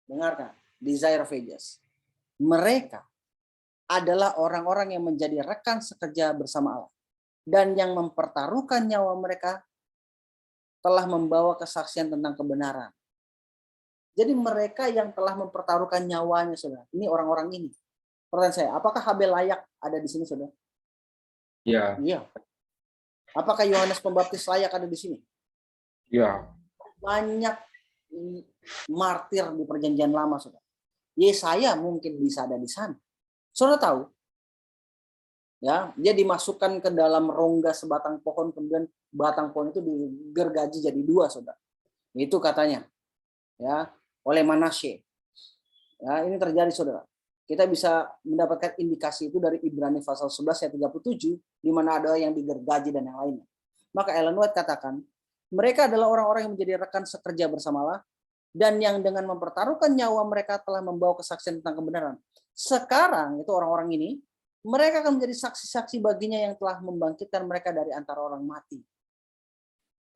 Dengarkan, Desire of Ages. Mereka adalah orang-orang yang menjadi rekan sekerja bersama Allah dan yang mempertaruhkan nyawa mereka telah membawa kesaksian tentang kebenaran. Jadi mereka yang telah mempertaruhkan nyawanya, saudara. Ini orang-orang ini. Pertanyaan saya, apakah Habel layak ada di sini, saudara? Iya. Iya. Apakah Yohanes Pembaptis layak ada di sini? Iya. Banyak martir di perjanjian lama, saudara. Yesaya mungkin bisa ada di sana. Saudara tahu, ya, dia dimasukkan ke dalam rongga sebatang pohon, kemudian batang pohon itu digergaji jadi 2, saudara. Itu katanya, ya, oleh Manasye. Ya, ini terjadi, saudara. Kita bisa mendapatkan indikasi itu dari Ibrani pasal 11 ayat 37, di mana ada yang digergaji dan yang lainnya. Maka Ellen White katakan, mereka adalah orang-orang yang menjadi rekan sekerja bersama Allah, dan yang dengan mempertaruhkan nyawa mereka telah membawa kesaksian tentang kebenaran. Sekarang itu orang-orang ini mereka akan menjadi saksi-saksi baginya yang telah membangkitkan mereka dari antara orang mati.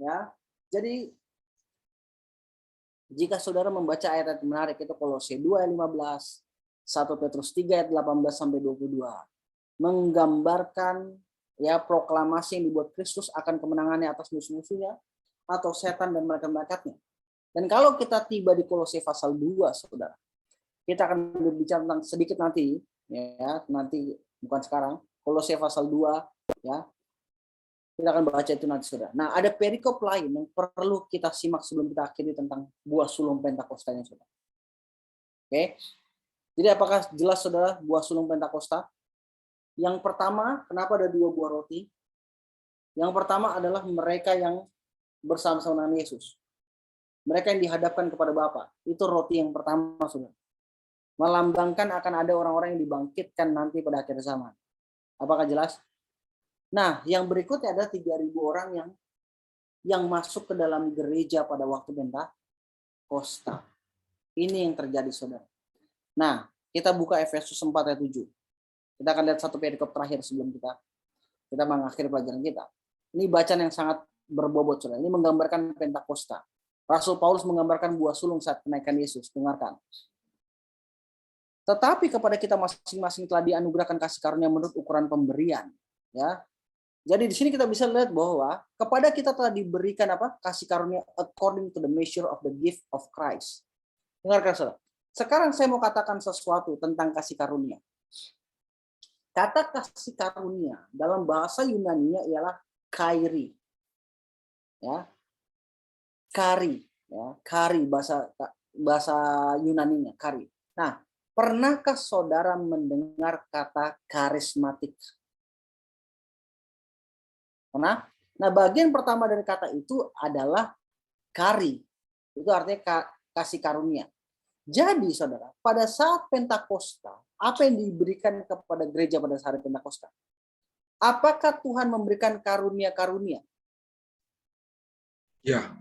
Ya, jadi jika saudara membaca ayat menarik itu Kolose 2 ayat 15, 1 Petrus 3 ayat 18 sampai 22, menggambarkan ya proklamasi yang dibuat Kristus akan kemenangannya atas musuh-musuhnya atau setan dan malaikat-malaikatnya. Dan kalau kita tiba di Kolose pasal 2, saudara, kita akan berbicara tentang sedikit nanti, ya nanti bukan sekarang. Kolose pasal 2, ya kita akan baca itu nanti, saudara. Nah, ada perikop lain yang perlu kita simak sebelum kita akhiri tentang buah sulung Pentakosta, saudara. Oke, jadi apakah jelas, saudara, buah sulung Pentakosta? Yang pertama, kenapa ada 2 buah roti? Yang pertama adalah mereka yang bersama-sama dengan Yesus. Mereka yang dihadapkan kepada Bapa. Itu roti yang pertama, saudara. Melambangkan akan ada orang-orang yang dibangkitkan nanti pada akhir zaman. Apakah jelas? Nah, yang berikutnya ada 3.000 orang yang masuk ke dalam gereja pada waktu Pentakosta. Ini yang terjadi, saudara. Nah, kita buka Efesus 4 ayat 7. Kita akan lihat satu perikop terakhir sebelum kita mengakhiri pelajaran kita. Ini bacaan yang sangat berbobot, saudara. Ini menggambarkan Pentakosta. Rasul Paulus menggambarkan buah sulung saat kenaikan Yesus. Dengarkan. Tetapi kepada kita masing-masing telah dianugerahkan kasih karunia menurut ukuran pemberian. Ya. Jadi di sini kita bisa lihat bahwa kepada kita telah diberikan apa? Kasih karunia according to the measure of the gift of Christ. Dengarkan, saudara. Sekarang saya mau katakan sesuatu tentang kasih karunia. Kata kasih karunia dalam bahasa Yunani-nya ialah kairi. Ya. Kari, ya. Kari bahasa Yunani-nya, kari. Nah, pernahkah saudara mendengar kata karismatik? Pernah? Nah, bagian pertama dari kata itu adalah kari. Itu artinya kasih karunia. Jadi, saudara, pada saat Pentakosta, apa yang diberikan kepada gereja pada saat Pentakosta? Apakah Tuhan memberikan karunia-karunia? Ya.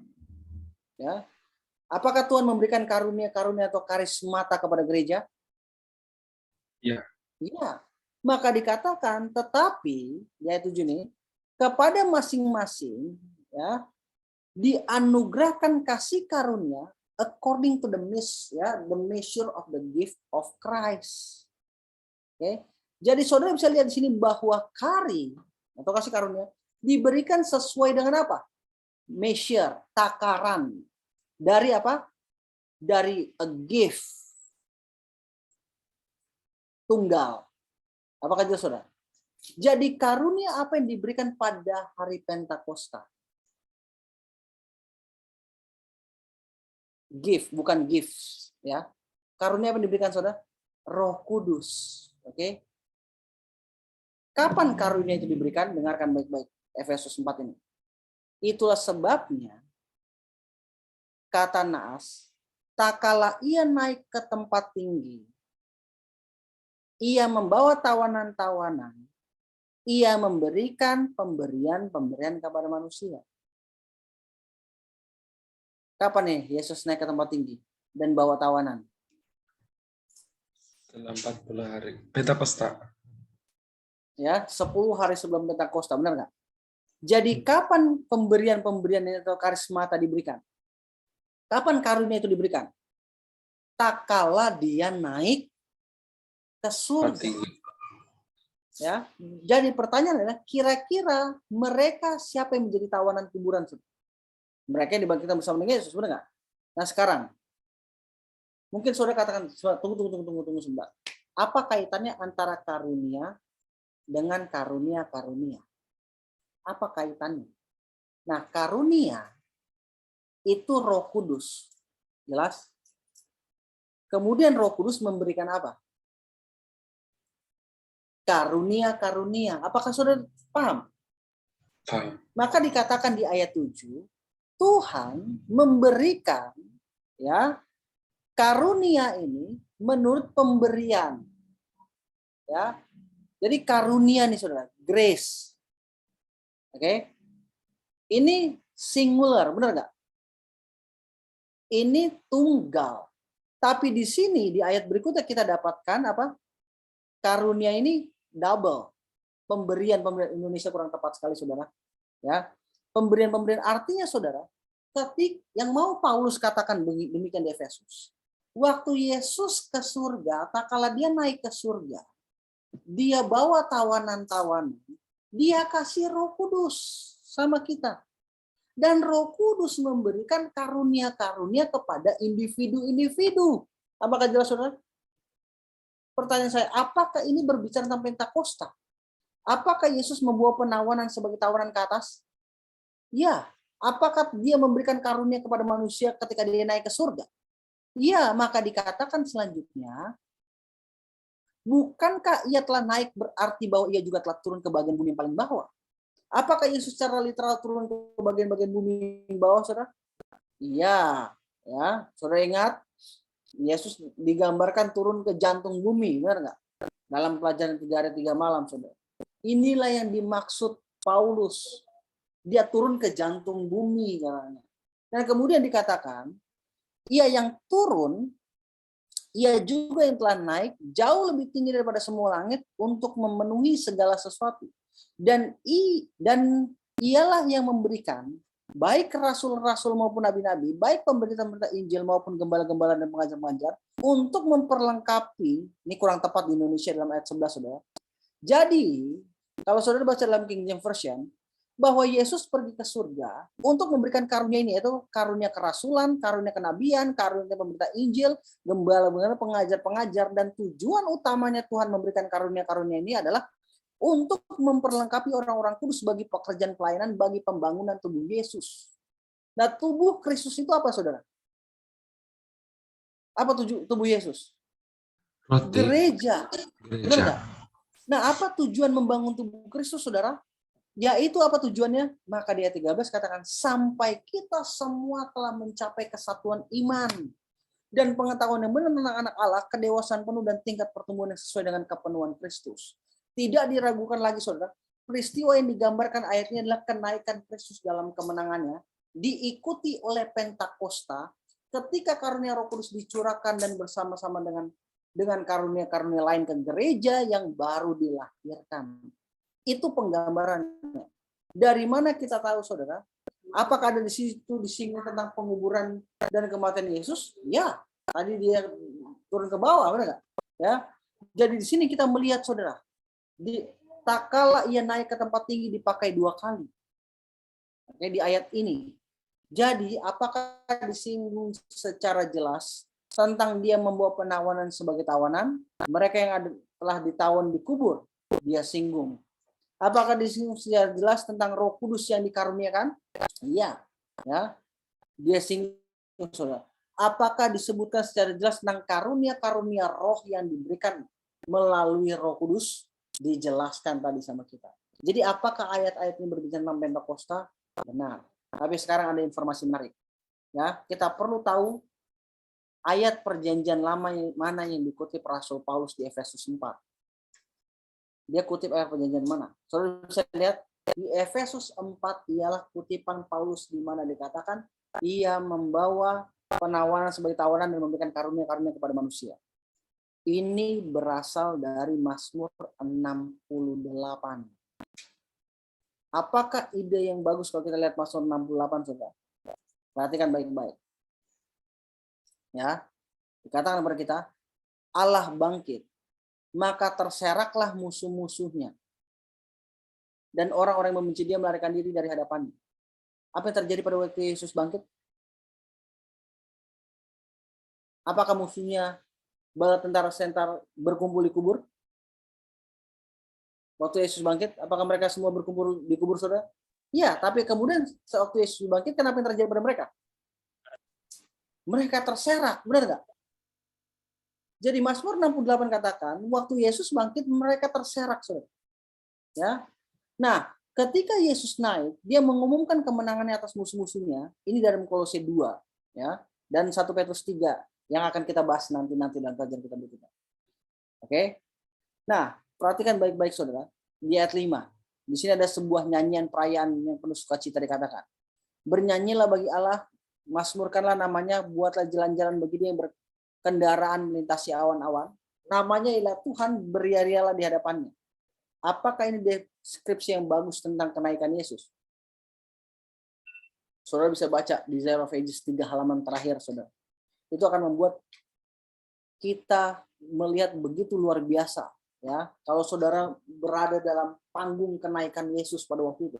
Ya. Apakah Tuhan memberikan karunia-karunia atau karismata kepada gereja? Ya. Iya. Maka dikatakan, tetapi, yaitu ini, kepada masing-masing ya dianugerahkan kasih karunia according to the measure of the gift of Christ. Oke. Jadi saudara bisa lihat di sini bahwa kari atau kasih karunia diberikan sesuai dengan apa? Measure, takaran. Dari apa? Dari a gift. Tunggal. Apakah jelas, saudara? Jadi karunia apa yang diberikan pada hari Pentakosta? Gift, bukan gifts, ya. Karunia apa yang diberikan, saudara? Roh Kudus. Oke. Kapan karunia itu diberikan? Dengarkan baik-baik Efesus 4 ini. Itulah sebabnya kata Naas, tak kala ia naik ke tempat tinggi, ia membawa tawanan-tawanan, ia memberikan pemberian-pemberian kepada manusia. Kapan nih Yesus naik ke tempat tinggi dan bawa tawanan? Setelah 40 hari. Pentakosta. Ya, 10 hari sebelum Pentakosta, benar nggak? Jadi kapan pemberian-pemberian atau karismata diberikan? Kapan karunia itu diberikan? Tak kala dia naik ke surga. Ya, jadi pertanyaan adalah kira-kira mereka siapa yang menjadi tawanan kuburan? Mereka yang dibangkitkan bersama dengan Yesus, benar nggak? Nah sekarang, mungkin saudara katakan, tunggu sebentar. Apa kaitannya antara karunia dengan karunia-karunia? Apa kaitannya? Nah, karunia itu Roh Kudus. Jelas? Kemudian Roh Kudus memberikan apa? Karunia-karunia. Apakah saudara paham? Paham. Maka dikatakan di ayat 7, Tuhan memberikan ya karunia ini menurut pemberian. Ya. Jadi karunia nih saudara, grace. Oke. Ini singular, benar nggak? Ini tunggal. Tapi di sini di ayat berikutnya kita dapatkan apa? Karunia ini double. Pemberian Indonesia kurang tepat sekali, saudara. Ya, pemberian artinya, saudara, ketika yang mau Paulus katakan demikian di Efesus. Waktu Yesus ke surga, tak kala dia naik ke surga, dia bawa tawanan-tawanan, dia kasih Roh Kudus sama kita. Dan Roh Kudus memberikan karunia-karunia kepada individu-individu. Apakah jelas, saudara? Pertanyaan saya, apakah ini berbicara tentang Pentakosta? Apakah Yesus membawa penawanan sebagai tawanan ke atas? Ya. Apakah dia memberikan karunia kepada manusia ketika dia naik ke surga? Ya, maka dikatakan selanjutnya, bukankah ia telah naik berarti bahwa ia juga telah turun ke bagian bumi yang paling bawah? Apakah Yesus secara literal turun ke bagian-bagian bumi yang bawah, saudara? Iya, ya. Saudara ingat, Yesus digambarkan turun ke jantung bumi, benar nggak? Dalam pelajaran 3 hari 3 malam, saudara. Inilah yang dimaksud Paulus. Dia turun ke jantung bumi, katanya. Dan kemudian dikatakan, ia yang turun, ia juga yang telah naik jauh lebih tinggi daripada semua langit untuk memenuhi segala sesuatu. Dan ialah yang memberikan baik rasul-rasul maupun nabi-nabi, baik pemberita-pemberita Injil maupun gembala-gembala dan pengajar-pengajar untuk memperlengkapi, ini kurang tepat di Indonesia dalam ayat 11, saudara. Jadi, kalau saudara baca dalam King James Version, bahwa Yesus pergi ke surga untuk memberikan karunia ini, yaitu karunia kerasulan, karunia kenabian, karunia pemberita Injil, gembala-gembala, pengajar-pengajar, dan tujuan utamanya Tuhan memberikan karunia-karunia ini adalah untuk memperlengkapi orang-orang kudus bagi pekerjaan pelayanan bagi pembangunan tubuh Yesus. Nah, tubuh Kristus itu apa, saudara? Apa tubuh Yesus? Roti. Gereja. Benar Gereja. nggak? Nah, apa tujuan membangun tubuh Kristus, saudara? Yaitu apa tujuannya? Maka di ayat 13 katakan, sampai kita semua telah mencapai kesatuan iman dan pengetahuan yang benar tentang anak Allah, kedewasaan penuh dan tingkat pertumbuhan yang sesuai dengan kepenuhan Kristus. Tidak diragukan lagi, saudara. Peristiwa yang digambarkan ayat ini adalah kenaikan Kristus dalam kemenangannya, diikuti oleh Pentakosta, ketika karunia Roh Kudus dicurahkan dan bersama-sama dengan karunia-karunia lain ke gereja yang baru dilahirkan. Itu penggambarannya. Dari mana kita tahu, saudara? Apakah ada di situ disinggung tentang penguburan dan kematian Yesus? Ya, tadi dia turun ke bawah, benar nggak? Ya. Jadi di sini kita melihat, saudara, tak kala ia naik ke tempat tinggi dipakai 2 kali. Oke, di ayat ini. Jadi, apakah disinggung secara jelas tentang dia membawa penawanan sebagai tawanan? Mereka yang telah ditawan dikubur, dia singgung. Apakah disinggung secara jelas tentang Roh Kudus yang dikaruniakan? Iya, ya. Dia singgung, saudara. Apakah disebutkan secara jelas tentang karunia-karunia roh yang diberikan melalui Roh Kudus? Dijelaskan tadi sama kita. Jadi apakah ayat-ayat ini berbicara tentang Pentakosta? Benar. Tapi sekarang ada informasi menarik. Ya, kita perlu tahu ayat perjanjian lama mana yang dikutip Rasul Paulus di Efesus 4. Dia kutip ayat perjanjian mana? Saudara bisa lihat di Efesus 4 ialah kutipan Paulus di mana dikatakan ia membawa penawanan sebagai tawanan dan memberikan karunia-karunia kepada manusia. Ini berasal dari Mazmur 68. Apakah ide yang bagus kalau kita lihat Mazmur 68, saudara? Perhatikan baik-baik. Ya, dikatakan kepada kita, Allah bangkit, maka terseraklah musuh-musuhnya. Dan orang-orang yang membenci dia melarikan diri dari hadapannya. Apa yang terjadi pada waktu Yesus bangkit? Apakah musuhnya bala tentara berkumpul di kubur? Waktu Yesus bangkit, apakah mereka semua berkumpul di kubur, saudara? Iya, tapi kemudian waktu Yesus bangkit, kenapa yang terjadi pada mereka? Mereka terserak, benar nggak? Jadi Mazmur 68 katakan, waktu Yesus bangkit, mereka terserak, saudara. Ya. Nah, ketika Yesus naik, dia mengumumkan kemenangannya atas musuh-musuhnya. Ini dalam Kolose 2, ya, dan 1 Petrus 3 yang akan kita bahas nanti dalam pelajaran kita berikutnya. Oke. Nah, perhatikan baik-baik, saudara. Di ayat 5. Di sini ada sebuah nyanyian perayaan yang penuh sukacita dikatakan. Bernyanyilah bagi Allah, mazmurkanlah namanya, buatlah jalan-jalan bagi dia yang berkendaraan melintasi awan-awan. Namanya ialah Tuhan, beria-rialah di hadapannya. Apakah ini deskripsi yang bagus tentang kenaikan Yesus? Saudara bisa baca di Desire of Ages 3 halaman terakhir, saudara. Itu akan membuat kita melihat begitu luar biasa, ya. Kalau saudara berada dalam panggung kenaikan Yesus pada waktu itu,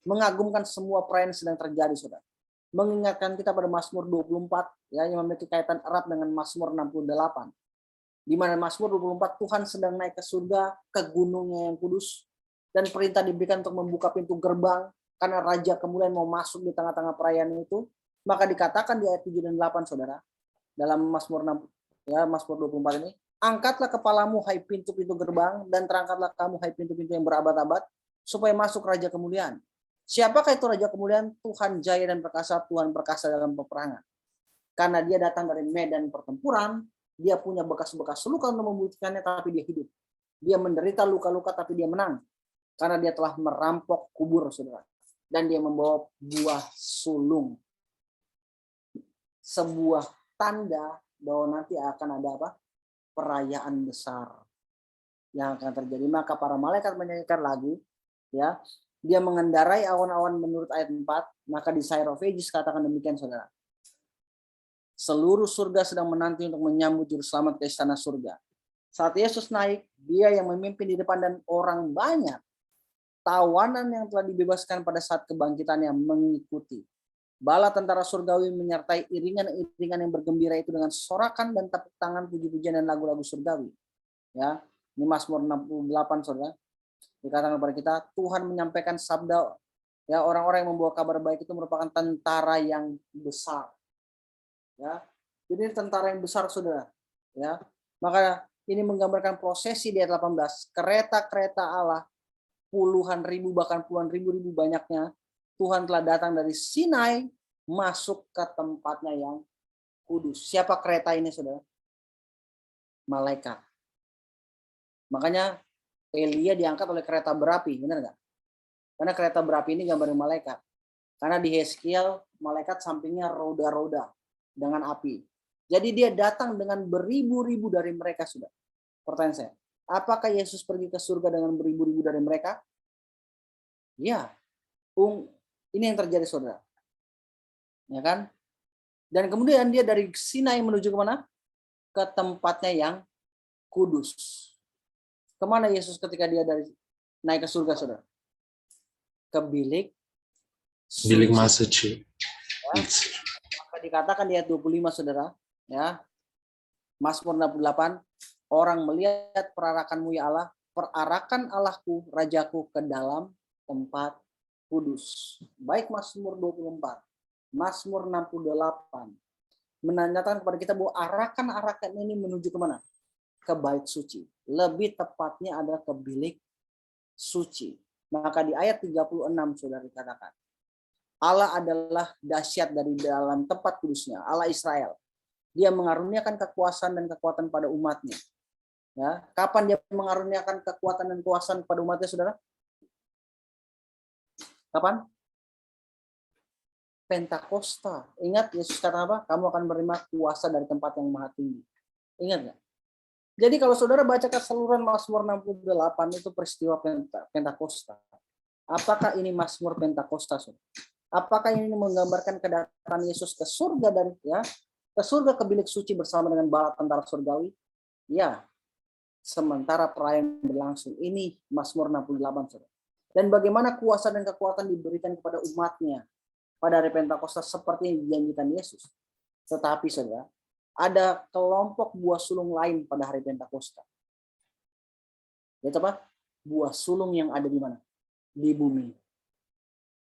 mengagumkan semua perayaan yang sedang terjadi, saudara. Mengingatkan kita pada Mazmur 24, ya, yang memiliki kaitan erat dengan Mazmur 68. Di mana Mazmur 24 Tuhan sedang naik ke surga, ke gunungnya yang kudus, dan perintah diberikan untuk membuka pintu gerbang karena raja kemudian mau masuk di tengah-tengah perayaan itu. Maka dikatakan di ayat 7 dan 8, saudara, dalam Mazmur 6, ya, Mazmur 24 ini, angkatlah kepalamu hai pintu-pintu gerbang, dan terangkatlah kamu hai pintu-pintu yang berabad-abad, supaya masuk raja kemuliaan. Siapakah itu raja kemuliaan? Tuhan jaya dan perkasa, Tuhan perkasa dalam peperangan. Karena dia datang dari medan pertempuran, dia punya bekas-bekas luka untuk membuktikannya, tapi dia hidup. Dia menderita luka-luka, tapi dia menang. Karena dia telah merampok kubur, saudara. Dan dia membawa buah sulung. Sebuah tanda bahwa nanti akan ada apa? Perayaan besar yang akan terjadi. Maka para malaikat menyanyikan lagu, ya. Dia mengendarai awan-awan menurut ayat 4, maka di Desire of Ages katakan demikian, saudara. Seluruh surga sedang menanti untuk menyambut juru selamat ke istana surga. Saat Yesus naik, dia yang memimpin di depan dan orang banyak. Tawanan yang telah dibebaskan pada saat kebangkitannya mengikuti. Bala tentara surgawi menyertai iringan-iringan yang bergembira itu dengan sorakan dan tepuk tangan, puji-pujian dan lagu-lagu surgawi. Ya, ini Mazmur 68, saudara. Dikatakan kepada kita, Tuhan menyampaikan sabda, ya, orang-orang yang membawa kabar baik itu merupakan tentara yang besar. Ya, jadi tentara yang besar, saudara. Ya, maka ini menggambarkan prosesi di ayat 18, kereta-kereta Allah, puluhan ribu bahkan puluhan ribu banyaknya, Tuhan telah datang dari Sinai masuk ke tempatnya yang kudus. Siapa kereta ini, saudara? Malaikat. Makanya Elia diangkat oleh kereta berapi, benar nggak? Karena kereta berapi ini gambarin malaikat. Karena di Yeskiel malaikat sampingnya roda-roda dengan api. Jadi dia datang dengan beribu-ribu dari mereka, sudah. Pertanyaan saya, apakah Yesus pergi ke surga dengan beribu-ribu dari mereka? Ya, ini yang terjadi, saudara. Ya kan? Dan kemudian dia dari Sinai menuju kemana? Ke tempatnya yang kudus. Kemana Yesus ketika dia dari naik ke surga, saudara? Ke bilik suci. Bilik suci. Ya. Maka dikatakan di ayat 25, saudara, ya. Mazmur 68, orang melihat perarakanmu ya Allah, perarakan Allahku, rajaku ke dalam tempat kudus. Baik Mazmur 24, Mazmur 68 menanyakan kepada kita bahwa arakan-arakan ini menuju kemana? Ke bait suci. Lebih tepatnya adalah ke bilik suci. Maka di ayat 36 saudara dikatakan, Allah adalah dahsyat dari dalam tempat kudusnya, Allah Israel. Dia mengaruniakan kekuasaan dan kekuatan pada umatnya. Ya, kapan dia mengaruniakan kekuatan dan kekuasaan pada umatnya, saudara? Kapan? Pentakosta. Ingat Yesus kata apa? Kamu akan menerima kuasa dari tempat yang maha tinggi. Ingat nggak? Jadi kalau saudara baca keseluruhan Mazmur 68 itu peristiwa Pentakosta. Apakah ini Mazmur Pentakosta, saudara? Apakah ini menggambarkan kedatangan Yesus ke surga dari ke surga, ke bilik suci bersama dengan bala tentara surgawi? Ya. Sementara perayaan berlangsung. Ini Mazmur 68, saudara. Dan bagaimana kuasa dan kekuatan diberikan kepada umatnya pada hari Pentakosta seperti yang dijanjikan Yesus. Tetapi, saudara, ada kelompok buah sulung lain pada hari Pentakosta. Itu apa? Buah sulung yang ada di mana? Di bumi.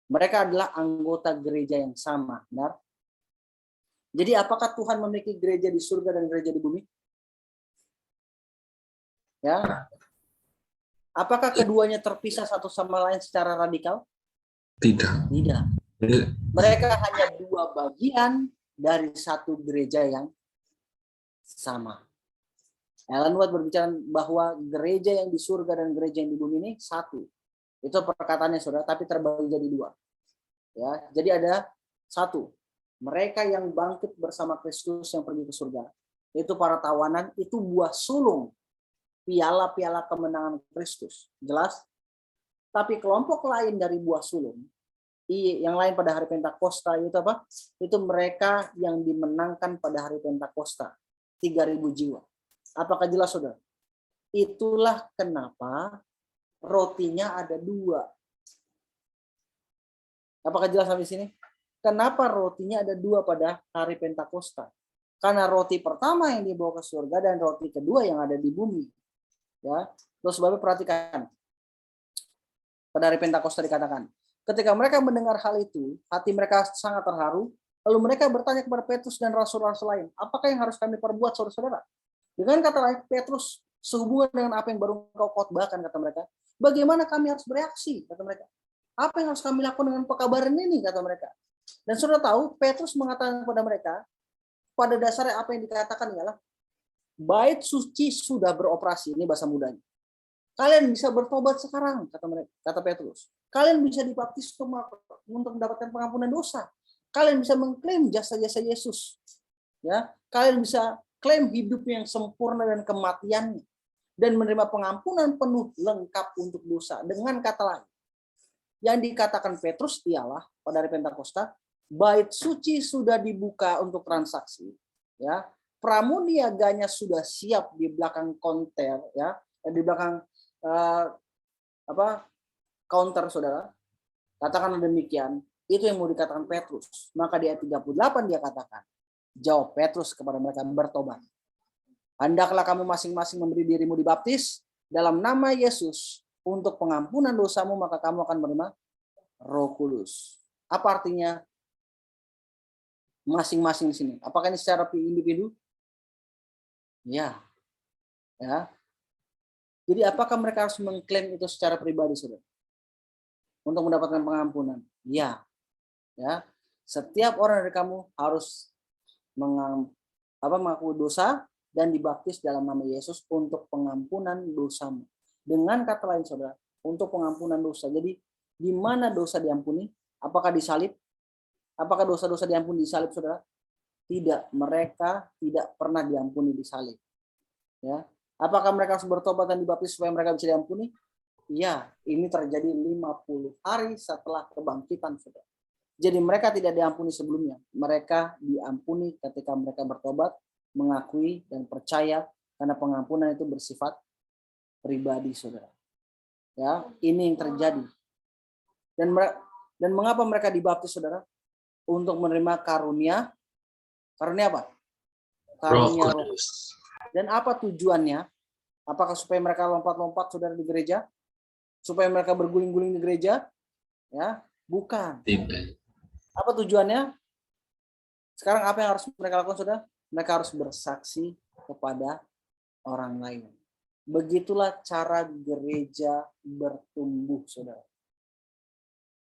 Mereka adalah anggota gereja yang sama, benar? Jadi apakah Tuhan memiliki gereja di surga dan gereja di bumi? Ya. Apakah keduanya terpisah satu sama lain secara radikal? Tidak. Tidak. Mereka hanya dua bagian dari satu gereja yang sama. Ellen White berbicara bahwa gereja yang di surga dan gereja yang di bumi ini satu. Itu perkataannya, saudara, tapi terbagi jadi dua. Ya, jadi ada satu. Mereka yang bangkit bersama Kristus yang pergi ke surga, itu para tawanan, itu buah sulung piala-piala kemenangan Kristus. Jelas? Tapi kelompok lain dari buah sulung, yang lain pada hari Pentakosta itu apa? Itu mereka yang dimenangkan pada hari Pentakosta. 3.000 jiwa. Apakah jelas, saudara? Itulah kenapa rotinya ada 2. Apakah jelas sampai sini? Kenapa rotinya ada 2 pada hari Pentakosta? Karena roti pertama yang dibawa ke surga dan roti kedua yang ada di bumi. Ya, terus Bapak perhatikan. Pada hari Pentakosta dikatakan, ketika mereka mendengar hal itu, hati mereka sangat terharu. Lalu mereka bertanya kepada Petrus dan rasul-rasul lain, apakah yang harus kami perbuat, saudara-saudara? Dengan kata lain, Petrus, sehubungan dengan apa yang baru engkau khotbahkan, kata mereka, bagaimana kami harus bereaksi, kata mereka. Apa yang harus kami lakukan dengan pekabaran ini, kata mereka. Dan saudara tahu, Petrus mengatakan kepada mereka, pada dasarnya apa yang dikatakan ialah, bait suci sudah beroperasi, ini bahasa mudanya. Kalian bisa bertobat sekarang, kata Petrus. Kalian bisa dibaptis untuk mendapatkan pengampunan dosa. Kalian bisa mengklaim jasa-jasa Yesus. Ya, kalian bisa klaim hidupnya yang sempurna dan kematiannya dan menerima pengampunan penuh lengkap untuk dosa. Dengan kata lain, yang dikatakan Petrus ialah pada hari Pentakosta, bait suci sudah dibuka untuk transaksi. Ya, pramuniaganya sudah siap di belakang konter, ya, di belakang counter, saudara. Katakan demikian, itu yang mau dikatakan Petrus. Maka di ayat 38 dia katakan, jawab Petrus kepada mereka, bertobat. Hendaklah kamu masing-masing memberi dirimu dibaptis dalam nama Yesus untuk pengampunan dosamu, maka kamu akan menerima Roh Kudus. Apa artinya masing-masing di sini? Apakah ini secara individu? Ya. Ya. Jadi apakah mereka harus mengklaim itu secara pribadi, saudara? Untuk mendapatkan pengampunan? Ya. Ya. Setiap orang dari kamu harus mengaku dosa dan dibaptis dalam nama Yesus untuk pengampunan dosamu. Dengan kata lain, saudara, untuk pengampunan dosa. Jadi di mana dosa diampuni? Apakah disalib? Apakah dosa-dosa diampuni di salib, saudara? Tidak, mereka tidak pernah diampuni di salib. Ya. Apakah mereka harus bertobat dan dibaptis supaya mereka bisa diampuni? Ya, ini terjadi 50 hari setelah kebangkitan, saudara. Jadi mereka tidak diampuni sebelumnya. Mereka diampuni ketika mereka bertobat, mengakui dan percaya, karena pengampunan itu bersifat pribadi, saudara. Ya, ini yang terjadi. Dan mengapa mereka dibaptis, saudara? Untuk menerima karunia. Karunia apa? Karunia Roh. Dan apa tujuannya? Apakah supaya mereka lompat-lompat, saudara, di gereja? Supaya mereka berguling-guling di gereja? Ya, bukan. Tidak. Apa tujuannya? Sekarang apa yang harus mereka lakukan, saudara? Mereka harus bersaksi kepada orang lain. Begitulah cara gereja bertumbuh, saudara.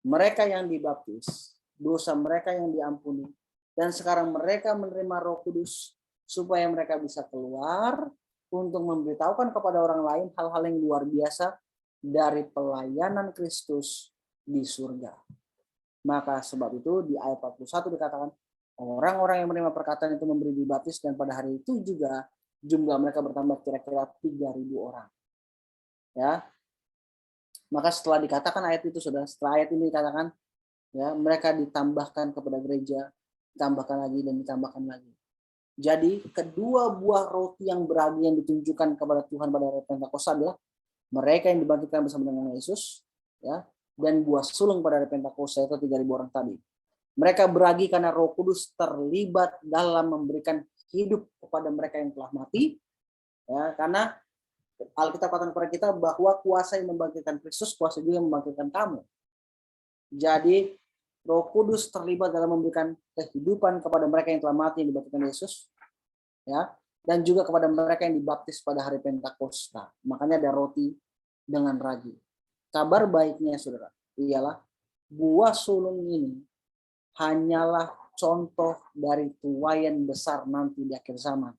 Mereka yang dibaptis, dosa mereka yang diampuni, dan sekarang mereka menerima Roh Kudus supaya mereka bisa keluar untuk memberitahukan kepada orang lain hal-hal yang luar biasa dari pelayanan Kristus di surga. Maka sebab itu di ayat 41 dikatakan, orang-orang yang menerima perkataan itu memberi dibaptis, dan pada hari itu juga jumlah mereka bertambah kira-kira 3.000 orang. Ya. Maka setelah dikatakan ayat itu, saudara, setelah ayat ini dikatakan, ya, mereka ditambahkan kepada gereja, ditambahkan lagi dan ditambahkan lagi. Jadi kedua buah roti yang beragi yang ditunjukkan kepada Tuhan pada hari Pentakosta adalah mereka yang dibangkitkan bersama dengan Yesus, ya, dan buah sulung pada hari Pentakosta itu 3.000 orang tadi. Mereka beragi karena Roh Kudus terlibat dalam memberikan hidup kepada mereka yang telah mati, ya, karena Alkitab katakan kepada kita bahwa kuasa yang membangkitkan Kristus, kuasa juga yang membangkitkan kamu. Jadi Roh Kudus terlibat dalam memberikan kehidupan kepada mereka yang telah mati yang dibaptiskan Yesus, ya, dan juga kepada mereka yang dibaptis pada hari Pentakosta. Makanya ada roti dengan ragi. Kabar baiknya, saudara, ialah buah sulung ini hanyalah contoh dari tuaian besar nanti di akhir zaman.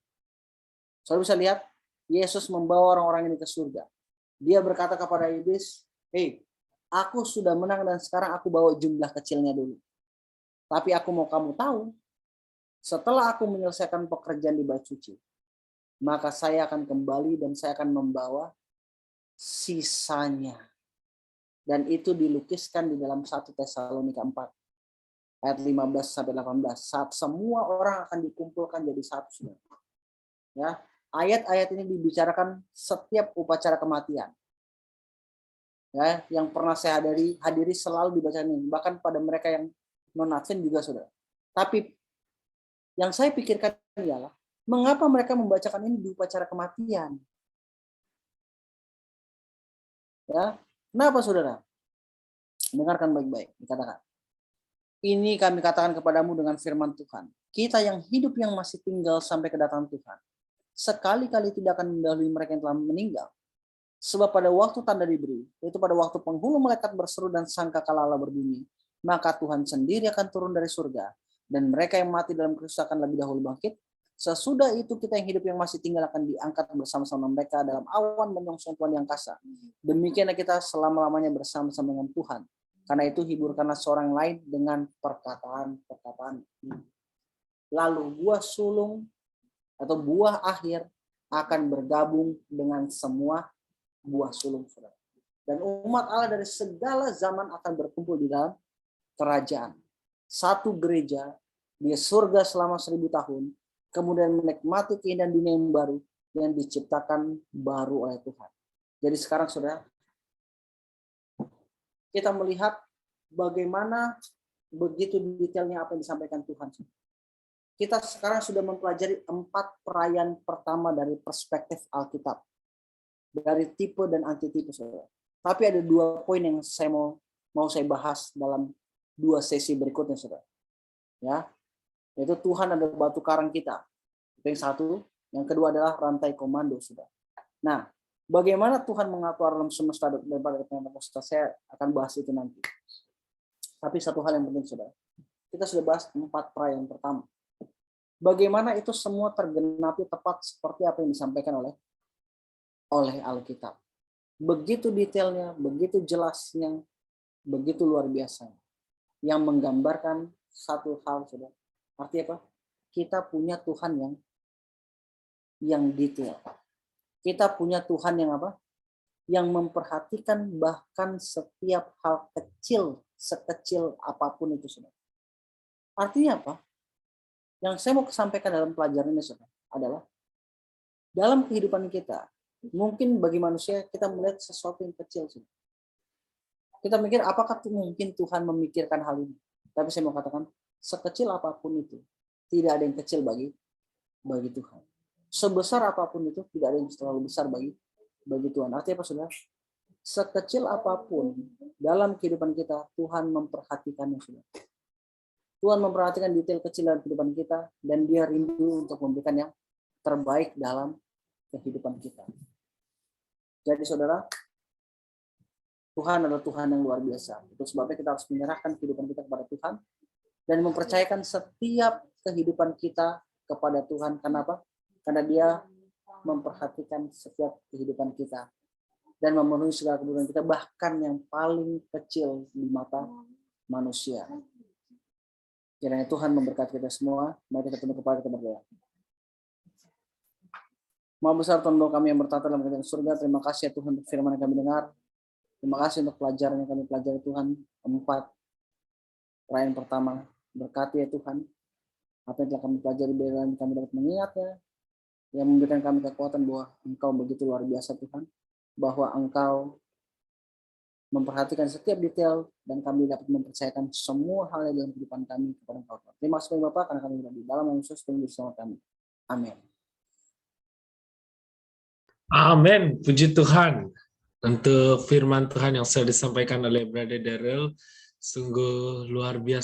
Saudara bisa lihat, Yesus membawa orang-orang ini ke surga. Dia berkata kepada iblis, "Hei, aku sudah menang dan sekarang aku bawa jumlah kecilnya dulu. Tapi aku mau kamu tahu, setelah aku menyelesaikan pekerjaan di bait suci, maka saya akan kembali dan saya akan membawa sisanya. Dan itu dilukiskan di dalam 1 Tesalonika 4 ayat 15 sampai 18. Saat semua orang akan dikumpulkan jadi satu. Ya, ayat-ayat ini dibicarakan setiap upacara kematian. Ya, yang pernah saya hadiri selalu dibaca ini, bahkan pada mereka yang non Advent juga sudah. Tapi yang saya pikirkan ialah mengapa mereka membacakan ini di upacara kematian? Ya, kenapa saudara? Dengarkan baik-baik, dikatakan. Ini kami katakan kepadamu dengan firman Tuhan. Kita yang hidup yang masih tinggal sampai kedatangan Tuhan, sekali-kali tidak akan mendahului mereka yang telah meninggal. Sebab pada waktu tanda diberi, yaitu pada waktu penghulu malaikat berseru dan sangkakala Allah berbunyi, maka Tuhan sendiri akan turun dari surga, dan mereka yang mati dalam Kristus akan lebih dahulu bangkit. Sesudah itu kita yang hidup yang masih tinggal akan diangkat bersama-sama mereka dalam awan menyongsong Tuhan yang kasar. Demikianlah kita selama-lamanya bersama-sama dengan Tuhan. Karena itu hiburkanlah seorang lain dengan perkataan-perkataan ini. Lalu buah sulung atau buah akhir akan bergabung dengan semua buah sulung. Dan umat Allah dari segala zaman akan berkumpul di dalam kerajaan. Satu gereja di surga selama 1000 tahun. Kemudian menikmati keindahan dunia yang baru yang diciptakan baru oleh Tuhan. Jadi sekarang saudara, kita melihat bagaimana begitu detailnya apa yang disampaikan Tuhan. Kita sekarang sudah mempelajari 4 perayaan pertama dari perspektif Alkitab. Dari tipe dan antitipe saudara. Tapi ada 2 poin yang saya mau saya bahas dalam 2 sesi berikutnya saudara. Ya. Yaitu Tuhan adalah batu karang kita. Itu yang satu. Yang kedua adalah rantai komando saudara. Nah, bagaimana Tuhan mengatur alam semesta daripada Pentakosta, saya akan bahas itu nanti. Tapi satu hal yang penting saudara, kita sudah bahas 4 perayaan pertama. Bagaimana itu semua tergenapi tepat seperti apa yang disampaikan oleh Alkitab. Begitu detailnya, begitu jelasnya, begitu luar biasa. Yang menggambarkan satu hal saudara. Artinya apa? Kita punya Tuhan yang detail. Kita punya Tuhan yang apa? Yang memperhatikan bahkan setiap hal kecil, sekecil apapun itu saudara. Artinya apa? Yang saya mau sampaikan dalam pelajaran ini saudara adalah dalam kehidupan kita, mungkin bagi manusia kita melihat sesuatu yang kecil saudara. Kita mikir apakah mungkin Tuhan memikirkan hal ini? Tapi saya mau katakan sekecil apapun itu, tidak ada yang kecil bagi Tuhan. Sebesar apapun itu, tidak ada yang terlalu besar bagi Tuhan. Artinya apa saudara? Sekecil apapun dalam kehidupan kita, Tuhan memperhatikannya saudara. Tuhan memperhatikan detail kecil dalam kehidupan kita, dan Dia rindu untuk memberikan yang terbaik dalam kehidupan kita. Jadi saudara, Tuhan adalah Tuhan yang luar biasa. Itu sebabnya kita harus menyerahkan kehidupan kita kepada Tuhan dan mempercayakan setiap kehidupan kita kepada Tuhan. Kenapa? Karena Dia memperhatikan setiap kehidupan kita dan memenuhi segala kebutuhan kita, bahkan yang paling kecil di mata manusia. Kiranya Tuhan memberkati kita semua. Mari kita tunduk kepala, kita berdoa. Maha besar Tuhan kami yang bertata dalam kerajaan surga. Terima kasih ya Tuhan untuk firman yang kami dengar. Terima kasih untuk pelajaran yang kami pelajari Tuhan. 4 perayaan pertama. Berkati ya Tuhan. Apa yang telah kami pelajari, biarlah kami dapat mengingatnya. Yang memberikan kami kekuatan bahwa Engkau begitu luar biasa Tuhan. Bahwa Engkau memperhatikan setiap detail dan kami dapat mempercayakan semua hal yang dalam kehidupan kami kepada Engkau. Terima kasih Bapak karena kami berada di dalam Nama Yesus Tuhan bersama kami. Amin. Amin. Puji Tuhan untuk firman Tuhan yang sudah disampaikan oleh Brother Daryl. Sungguh luar biasa.